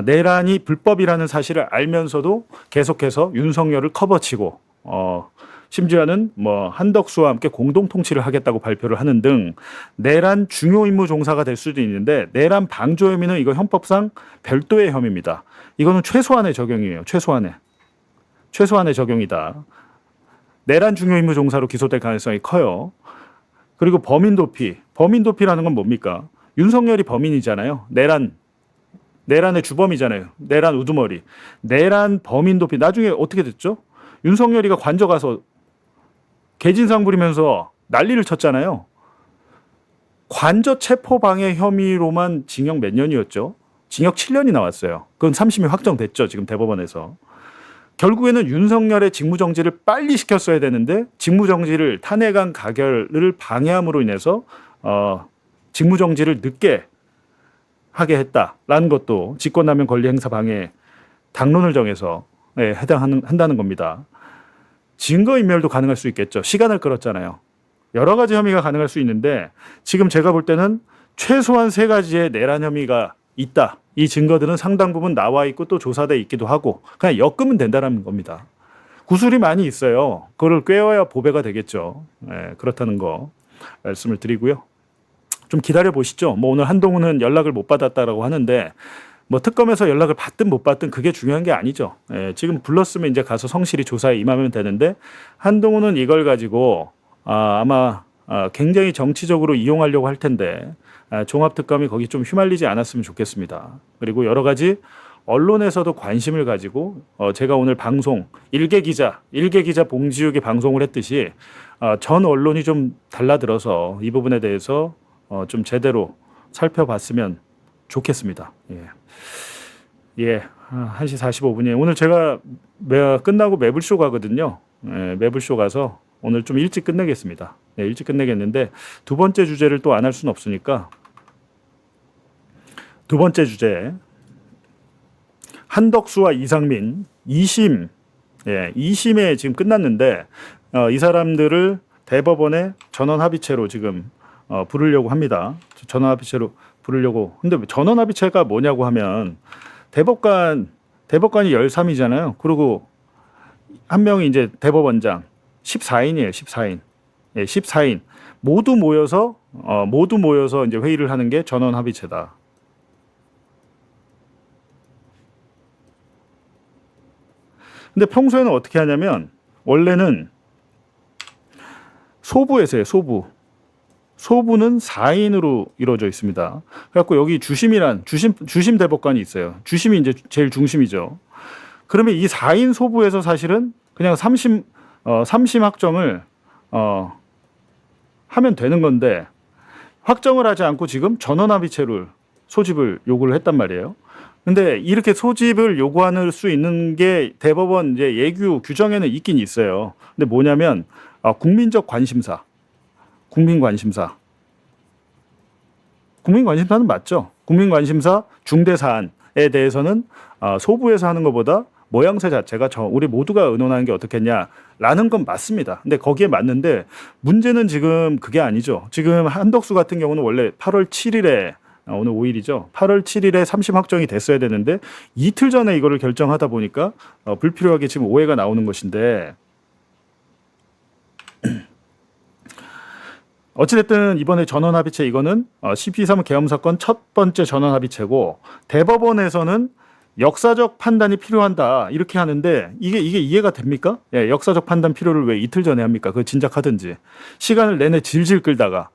S2: 내란이 불법이라는 사실을 알면서도 계속해서 윤석열을 커버치고 심지어는 뭐 한덕수와 함께 공동 통치를 하겠다고 발표를 하는 등 내란 중요 임무 종사가 될 수도 있는데, 내란 방조 혐의는 이거 헌법상 별도의 혐의입니다. 이거는 최소한의 적용이에요. 최소한의 적용이다. 내란 중요 임무 종사로 기소될 가능성이 커요. 그리고 범인 도피라는 건 뭡니까? 윤석열이 범인이잖아요. 내란의 주범이잖아요. 내란 우두머리. 내란 범인 도피. 나중에 어떻게 됐죠? 윤석열이가 관저 가서 개진상 부리면서 난리를 쳤잖아요. 관저 체포 방해 혐의로만 징역 몇 년이었죠? 징역 7년이 나왔어요. 그건 3심이 확정됐죠. 지금 대법원에서. 결국에는 윤석열의 직무정지를 빨리 시켰어야 되는데, 직무정지를 탄핵안 가결을 방해함으로 인해서 직무정지를 늦게 하게 했다라는 것도 직권남용 권리행사 방해 당론을 정해서 해당한다는 겁니다. 증거인멸도 가능할 수 있겠죠. 시간을 끌었잖아요. 여러 가지 혐의가 가능할 수 있는데, 지금 제가 볼 때는 최소한 세 가지의 내란 혐의가 있다. 이 증거들은 상당 부분 나와 있고 또 조사돼 있기도 하고, 그냥 엮으면 된다는 겁니다. 구술이 많이 있어요. 그걸 꿰어야 보배가 되겠죠. 그렇다는 거 말씀을 드리고요. 좀 기다려 보시죠. 뭐 오늘 한동훈은 연락을 못 받았다라고 하는데, 뭐 특검에서 연락을 받든 못 받든 그게 중요한 게 아니죠. 지금 불렀으면 이제 가서 성실히 조사에 임하면 되는데, 한동훈은 이걸 가지고 아마 굉장히 정치적으로 이용하려고 할 텐데, 종합특검이 거기 좀 휘말리지 않았으면 좋겠습니다. 그리고 여러 가지 언론에서도 관심을 가지고 제가 오늘 방송 일개기자 봉지욱이 방송을 했듯이 전 언론이 좀 달라들어서 이 부분에 대해서 좀 제대로 살펴봤으면 좋겠습니다. 예. 1시 45분이에요. 오늘 제가 끝나고 매불쇼 가거든요. 매불쇼 가서 오늘 좀 일찍 끝내겠습니다. 일찍 끝내겠는데, 두 번째 주제를 또 안 할 수는 없으니까, 두 번째 주제, 한덕수와 이상민 2심, 2심에 지금 끝났는데 이 사람들을 대법원에 전원합의체로 지금 부르려고 합니다. 전원합의체로 부르려고. 근데 전원합의체가 뭐냐고 하면, 대법관이 13이잖아요. 그리고 한 명이 이제 대법원장 14인이에요. 14인. 14인. 모두 모여서 이제 회의를 하는 게 전원합의체다. 근데 평소에는 어떻게 하냐면, 원래는 소부에서 해요. 소부는 4인으로 이루어져 있습니다. 그래갖고 여기 주심 대법관이 있어요. 주심이 이제 제일 중심이죠. 그러면 이 4인 소부에서 사실은 그냥 3심 확정을 하면 되는 건데, 확정을 하지 않고 지금 전원합의체를 소집을 요구를 했단 말이에요. 근데 이렇게 소집을 요구할 수 있는 게 대법원 이제 예규 규정에는 있긴 있어요. 근데 뭐냐면 국민적 관심사. 국민관심사는 맞죠. 국민관심사 중대 사안에 대해서는 소부에서 하는 것보다 모양새 자체가 우리 모두가 의논하는 게 어떻겠냐라는 건 맞습니다. 근데 거기에 맞는데, 문제는 지금 그게 아니죠. 지금 한덕수 같은 경우는 원래 8월 7일에 오늘 5일이죠. 8월 7일에 3심 확정이 됐어야 되는데 이틀 전에 이거를 결정하다 보니까 불필요하게 지금 오해가 나오는 것인데, 어찌됐든 이번에 전원합의체, 이거는 CP3 계엄 사건 첫 번째 전원합의체고, 대법원에서는 역사적 판단이 필요한다 이렇게 하는데, 이게 이해가 됩니까? 역사적 판단 필요를 왜 이틀 전에 합니까? 그거 진작하든지. 시간을 내내 질질 끌다가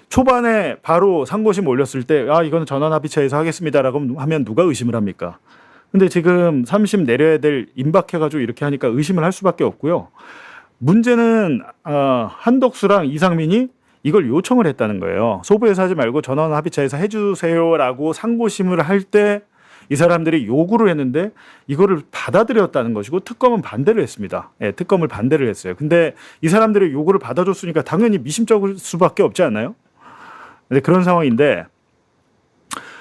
S2: 초반에 바로 상고심 올렸을 때 이거는 전원합의체에서 하겠습니다라고 하면 누가 의심을 합니까? 근데 지금 3심 내려야 될 임박해가지고 이렇게 하니까 의심을 할 수밖에 없고요. 문제는 한덕수랑 이상민이 이걸 요청을 했다는 거예요. 소부에서 하지 말고 전원합의체에서 해주세요라고 상고심을 할 때 이 사람들이 요구를 했는데 이거를 받아들였다는 것이고 특검은 반대를 했습니다. 예, 특검을 반대를 했어요. 근데 이 사람들의 요구를 받아줬으니까 당연히 미심쩍을 수밖에 없지 않나요? 근데 그런 상황인데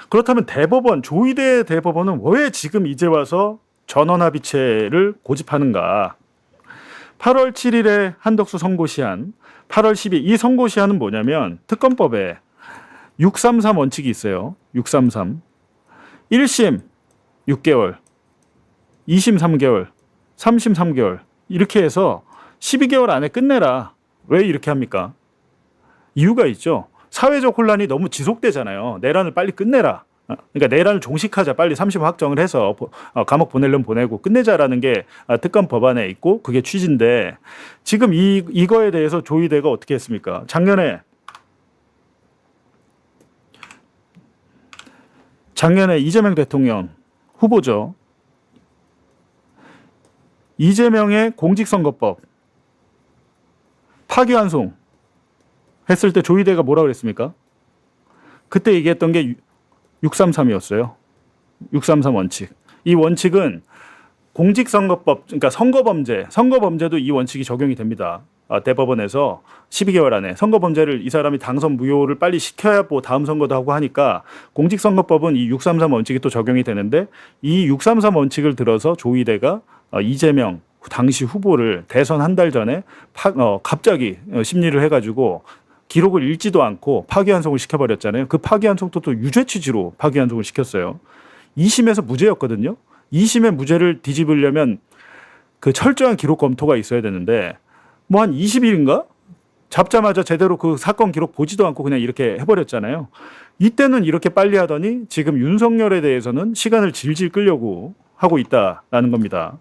S2: 그렇다면 대법원, 조희대 대법원은 왜 지금 이제 와서 전원합의체를 고집하는가? 8월 7일에 한덕수 선고시한, 8월 10일 이 선고시한은 뭐냐면 특검법에 633 원칙이 있어요. 633. 1심 6개월, 2심 3개월, 3심 3개월 이렇게 해서 12개월 안에 끝내라. 왜 이렇게 합니까? 이유가 있죠. 사회적 혼란이 너무 지속되잖아요. 내란을 빨리 끝내라. 그러니까 내란을 종식하자. 빨리 3심 확정을 해서 감옥 보내려면 보내고 끝내자라는 게 특검 법안에 있고 그게 취지인데 지금 이거에 대해서 조희대가 어떻게 했습니까? 작년에 이재명 대통령 후보죠. 이재명의 공직선거법 파기환송 했을 때 조희대가 뭐라고 그랬습니까? 그때 얘기했던 게 633이었어요. 633 원칙. 이 원칙은 공직선거법, 그러니까 선거범죄도 이 원칙이 적용이 됩니다. 대법원에서 12개월 안에 선거범죄를 이 사람이 당선 무효를 빨리 시켜야 뭐 다음 선거도 하고 하니까 공직선거법은 이 633 원칙이 또 적용이 되는데 이 633 원칙을 들어서 조희대가 이재명 당시 후보를 대선 한 달 전에 갑자기 심리를 해가지고 기록을 읽지도 않고 파기환송을 시켜버렸잖아요. 그 파기환송도 또 유죄 취지로 파기환송을 시켰어요. 2심에서 무죄였거든요. 2심의 무죄를 뒤집으려면 그 철저한 기록 검토가 있어야 되는데 뭐 한 20일인가? 잡자마자 제대로 그 사건 기록 보지도 않고 그냥 이렇게 해버렸잖아요. 이때는 이렇게 빨리 하더니 지금 윤석열에 대해서는 시간을 질질 끌려고 하고 있다라는 겁니다.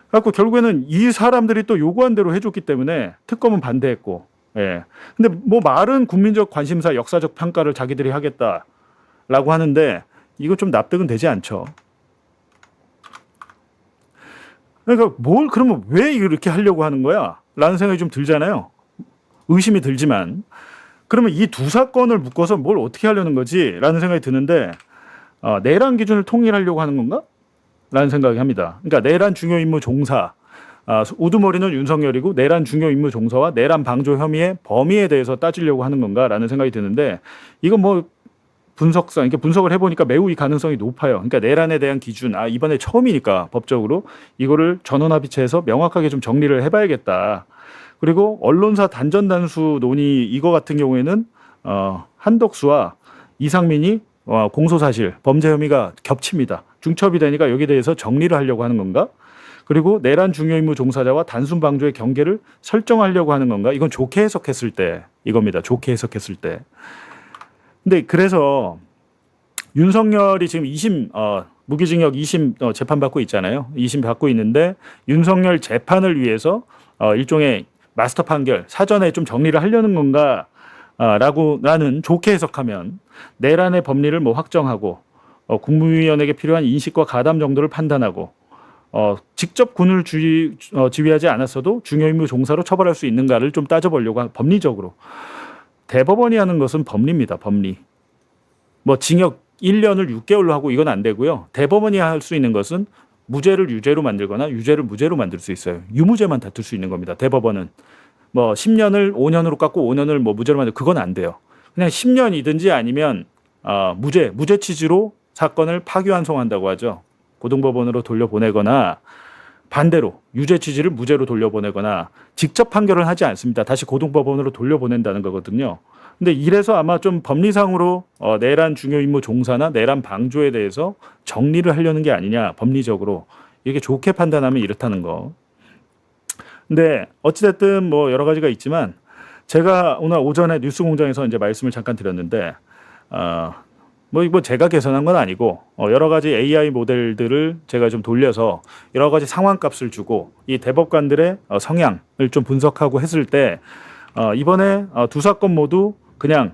S2: 그래서 결국에는 이 사람들이 또 요구한 대로 해줬기 때문에 특검은 반대했고 예. 근데 뭐 말은 국민적 관심사, 역사적 평가를 자기들이 하겠다라고 하는데 이거 좀 납득은 되지 않죠. 그러니까 그러면 왜 이렇게 하려고 하는 거야? 라는 생각이 좀 들잖아요. 의심이 들지만. 그러면 이 두 사건을 묶어서 뭘 어떻게 하려는 거지? 라는 생각이 드는데 내란 기준을 통일하려고 하는 건가? 라는 생각이 합니다. 그러니까 내란 중요 임무 종사. 우두머리는 윤석열이고 내란 중요 임무 종사와 내란 방조 혐의의 범위에 대해서 따지려고 하는 건가라는 생각이 드는데 이건 뭐 이렇게 분석을 해보니까 매우 이 가능성이 높아요. 그러니까 내란에 대한 기준, 이번에 처음이니까 법적으로 이거를 전원합의체에서 명확하게 좀 정리를 해봐야겠다. 그리고 언론사 단전단수 논의 이거 같은 경우에는 한덕수와 이상민이 공소사실, 범죄 혐의가 겹칩니다. 중첩이 되니까 여기에 대해서 정리를 하려고 하는 건가? 그리고 내란 중요임무 종사자와 단순 방조의 경계를 설정하려고 하는 건가? 이건 좋게 해석했을 때 이겁니다. 좋게 해석했을 때. 근데 그래서 윤석열이 지금 2심 무기징역 2심 재판받고 있잖아요. 2심 받고 있는데 윤석열 재판을 위해서 일종의 마스터 판결 사전에 좀 정리를 하려는 건가? 라는 좋게 해석하면 내란의 법리를 뭐 확정하고 국무위원에게 필요한 인식과 가담 정도를 판단하고 직접 군을 지휘하지 않았어도 중요임무 종사로 처벌할 수 있는가를 좀 따져보려고 법리적으로. 대법원이 하는 것은 법리입니다. 법리. 뭐 징역 1년을 6개월로 하고 이건 안 되고요. 대법원이 할 수 있는 것은 무죄를 유죄로 만들거나 유죄를 무죄로 만들 수 있어요. 유무죄만 다툴 수 있는 겁니다. 대법원은 뭐 10년을 5년으로 깎고 5년을 뭐 무죄로 만들 그건 안 돼요. 그냥 10년이든지 아니면 무죄 취지로 사건을 파기환송한다고 하죠. 고등법원으로 돌려보내거나 반대로 유죄 취지를 무죄로 돌려보내거나 직접 판결을 하지 않습니다. 다시 고등법원으로 돌려보낸다는 거거든요. 근데 이래서 아마 좀 법리상으로 내란 중요임무 종사나 내란 방조에 대해서 정리를 하려는 게 아니냐 법리적으로 이렇게 좋게 판단하면 이렇다는 거. 근데 어찌됐든 뭐 여러 가지가 있지만 제가 오늘 오전에 뉴스공장에서 이제 말씀을 잠깐 드렸는데 뭐 제가 개선한 건 아니고 여러 가지 AI 모델들을 제가 좀 돌려서 여러 가지 상황값을 주고 이 대법관들의 성향을 좀 분석하고 했을 때 이번에 두 사건 모두 그냥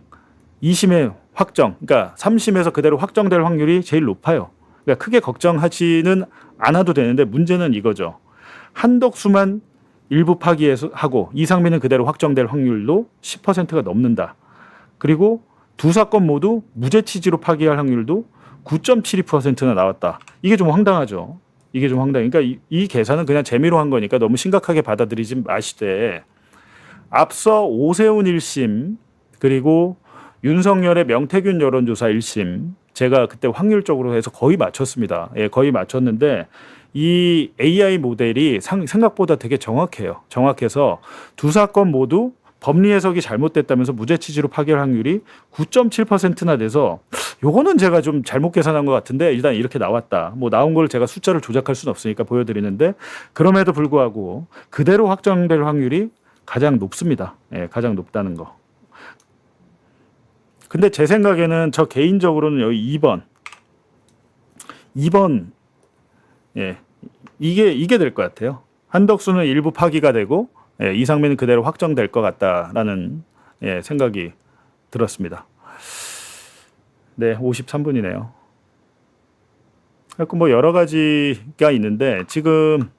S2: 2심의 확정, 그러니까 3심에서 그대로 확정될 확률이 제일 높아요. 그러니까 크게 걱정하지는 않아도 되는데 문제는 이거죠. 한덕수만 일부 파기하고 이상민은 그대로 확정될 확률도 10%가 넘는다. 그리고 두 사건 모두 무죄 취지로 파기할 확률도 9.72%나 나왔다. 이게 좀 황당하죠. 이게 좀 황당. 그러니까 이 계산은 그냥 재미로 한 거니까 너무 심각하게 받아들이지 마시되 앞서 오세훈 1심 그리고 윤석열의 명태균 여론조사 1심 제가 그때 확률적으로 해서 거의 맞췄습니다. 예, 거의 맞췄는데 이 AI 모델이 생각보다 되게 정확해요. 정확해서 두 사건 모두 법리 해석이 잘못됐다면서 무죄 취지로 파결 확률이 9.7%나 돼서 요거는 제가 좀 잘못 계산한 것 같은데 일단 이렇게 나왔다. 뭐 나온 걸 제가 숫자를 조작할 수는 없으니까 보여드리는데 그럼에도 불구하고 그대로 확정될 확률이 가장 높습니다. 예, 가장 높다는 거. 근데 제 생각에는 저 개인적으로는 여기 2번 예, 이게 될 것 같아요. 한덕수는 일부 파기가 되고 예, 이상민은 그대로 확정될 것 같다라는 예, 생각이 들었습니다. 네, 53분이네요. 그래서 뭐 여러 가지가 있는데 지금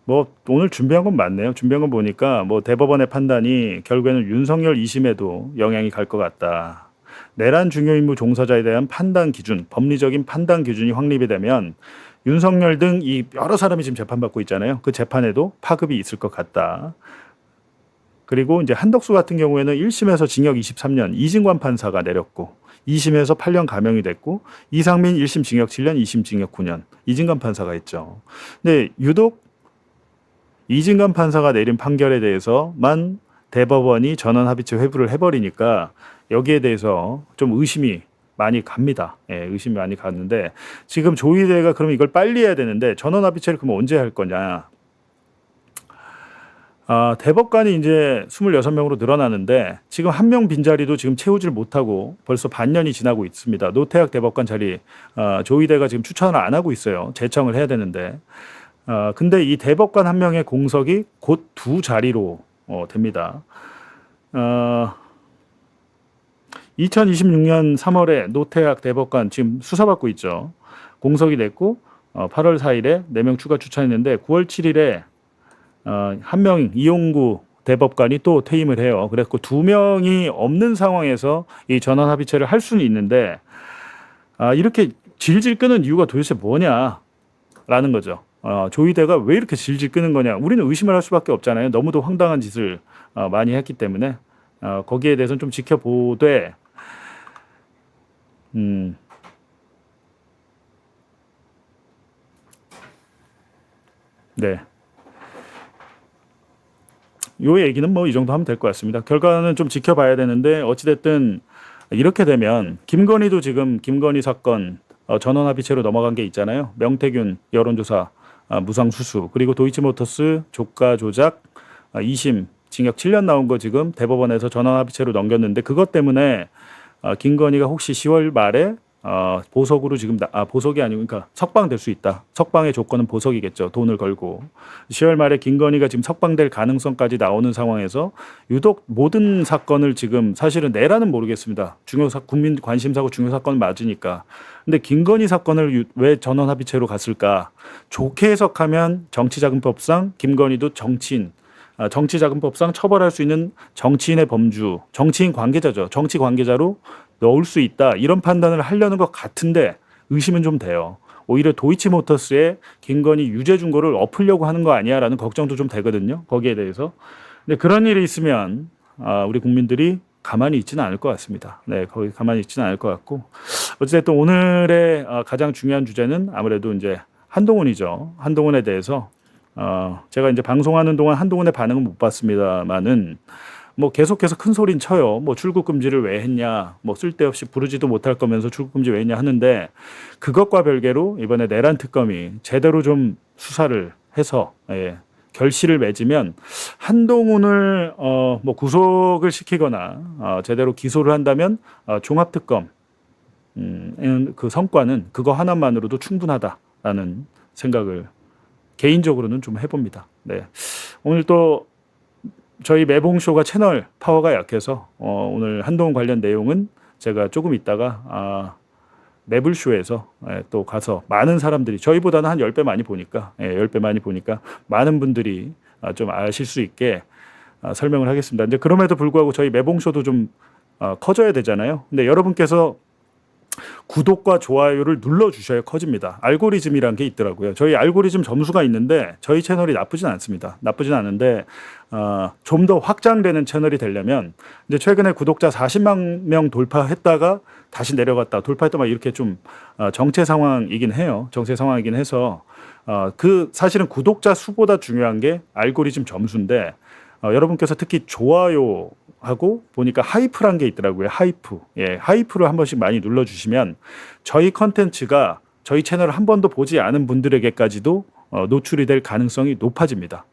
S2: 뭐 오늘 준비한 건 맞네요. 준비한 건 보니까 뭐 대법원의 판단이 결국에는 윤석열 2심에도 영향이 갈 것 같다. 내란 중요임무 종사자에 대한 판단 기준, 법리적인 판단 기준이 확립이 되면 윤석열 등 이 여러 사람이 지금 재판받고 있잖아요. 그 재판에도 파급이 있을 것 같다. 그리고 이제 한덕수 같은 경우에는 1심에서 징역 23년 이진관 판사가 내렸고 2심에서 8년 감형이 됐고 이상민 1심 징역 7년, 2심 징역 9년 이진관 판사가 했죠. 근데 유독 이진관 판사가 내린 판결에 대해서만 대법원이 전원합의체 회부를 해버리니까 여기에 대해서 좀 의심이 많이 갑니다. 예, 의심이 많이 갔는데 지금 조희대가 그럼 이걸 빨리 해야 되는데 전원합의체를 그럼 언제 할 거냐? 대법관이 이제 26명으로 늘어나는데 지금 한 명 빈자리도 지금 채우질 못하고 벌써 반년이 지나고 있습니다. 노태학 대법관 자리 조희대가 지금 추천을 안 하고 있어요. 재청을 해야 되는데 근데 이 대법관 한 명의 공석이 곧 두 자리로 됩니다. 2026년 3월에 노태학 대법관 지금 수사받고 있죠. 공석이 됐고 8월 4일에 4명 추가 추천했는데 9월 7일에 한 명 이용구 대법관이 또 퇴임을 해요. 그래서 두 명이 없는 상황에서 이 전원 합의체를 할 수는 있는데 이렇게 질질 끄는 이유가 도대체 뭐냐라는 거죠. 조희대가 왜 이렇게 질질 끄는 거냐. 우리는 의심을 할 수밖에 없잖아요. 너무도 황당한 짓을 많이 했기 때문에 거기에 대해서는 좀 지켜보되 네. 요 얘기는 뭐 이 정도 하면 될 것 같습니다. 결과는 좀 지켜봐야 되는데 어찌됐든 이렇게 되면 김건희도 지금 김건희 사건 전원합의체로 넘어간 게 있잖아요. 명태균 여론조사 무상수수 그리고 도이치모터스 조가 조작 2심 징역 7년 나온 거 지금 대법원에서 전원합의체로 넘겼는데 그것 때문에 김건희가 혹시 10월 말에 보석으로 지금 보석이 아니고 그러니까 석방될 수 있다. 석방의 조건은 보석이겠죠. 돈을 걸고 10월 말에 김건희가 지금 석방될 가능성까지 나오는 상황에서 유독 모든 사건을 지금 사실은 내라는 모르겠습니다. 국민 관심사고 중요 사건 맞으니까. 근데 김건희 사건을 왜 전원합의체로 갔을까? 좋게 해석하면 정치자금법상 김건희도 정치인 정치자금법상 처벌할 수 있는 정치인의 범주, 정치인 관계자죠. 정치 관계자로 넣을 수 있다. 이런 판단을 하려는 것 같은데 의심은 좀 돼요. 오히려 도이치모터스에 김건희 유죄 준거를 엎으려고 하는 거 아니야라는 걱정도 좀 되거든요. 거기에 대해서. 근데 그런 일이 있으면 우리 국민들이 가만히 있지는 않을 것 같습니다. 네, 거기 가만히 있지는 않을 것 같고 어쨌든 오늘의 가장 중요한 주제는 아무래도 이제 한동훈이죠. 한동훈에 대해서 제가 이제 방송하는 동안 한동훈의 반응은 못 봤습니다만은 뭐 계속해서 큰 소리는 쳐요. 뭐 출국 금지를 왜 했냐, 뭐 쓸데없이 부르지도 못할 거면서 출국 금지 왜 했냐 하는데 그것과 별개로 이번에 내란 특검이 제대로 좀 수사를 해서 결실을 맺으면 한동훈을 뭐 구속을 시키거나 제대로 기소를 한다면 종합 특검 그 성과는 그거 하나만으로도 충분하다라는 생각을 개인적으로는 좀 해봅니다. 네. 오늘 또 저희 매봉쇼가 채널 파워가 약해서 오늘 한동훈 관련 내용은 제가 조금 있다가 매불쇼에서 또 가서 많은 사람들이 저희보다는 한 10배 많이 보니까 10배 많이 보니까 많은 분들이 좀 아실 수 있게 설명을 하겠습니다. 근데 그럼에도 불구하고 저희 매봉쇼도 좀 커져야 되잖아요. 근데 여러분께서 구독과 좋아요를 눌러주셔야 커집니다. 알고리즘이란 게 있더라고요. 저희 알고리즘 점수가 있는데 저희 채널이 나쁘진 않습니다. 나쁘진 않은데 좀 더 확장되는 채널이 되려면 이제 최근에 구독자 40만 명 돌파했다가 다시 내려갔다 돌파했다 막 이렇게 좀 정체 상황이긴 해요. 정체 상황이긴 해서 그 사실은 구독자 수보다 중요한 게 알고리즘 점수인데 여러분께서 특히 좋아요 하고 보니까 하이프란 게 있더라고요. 하이프. 예, 하이프를 한 번씩 많이 눌러주시면 저희 컨텐츠가 저희 채널을 한 번도 보지 않은 분들에게까지도 노출이 될 가능성이 높아집니다.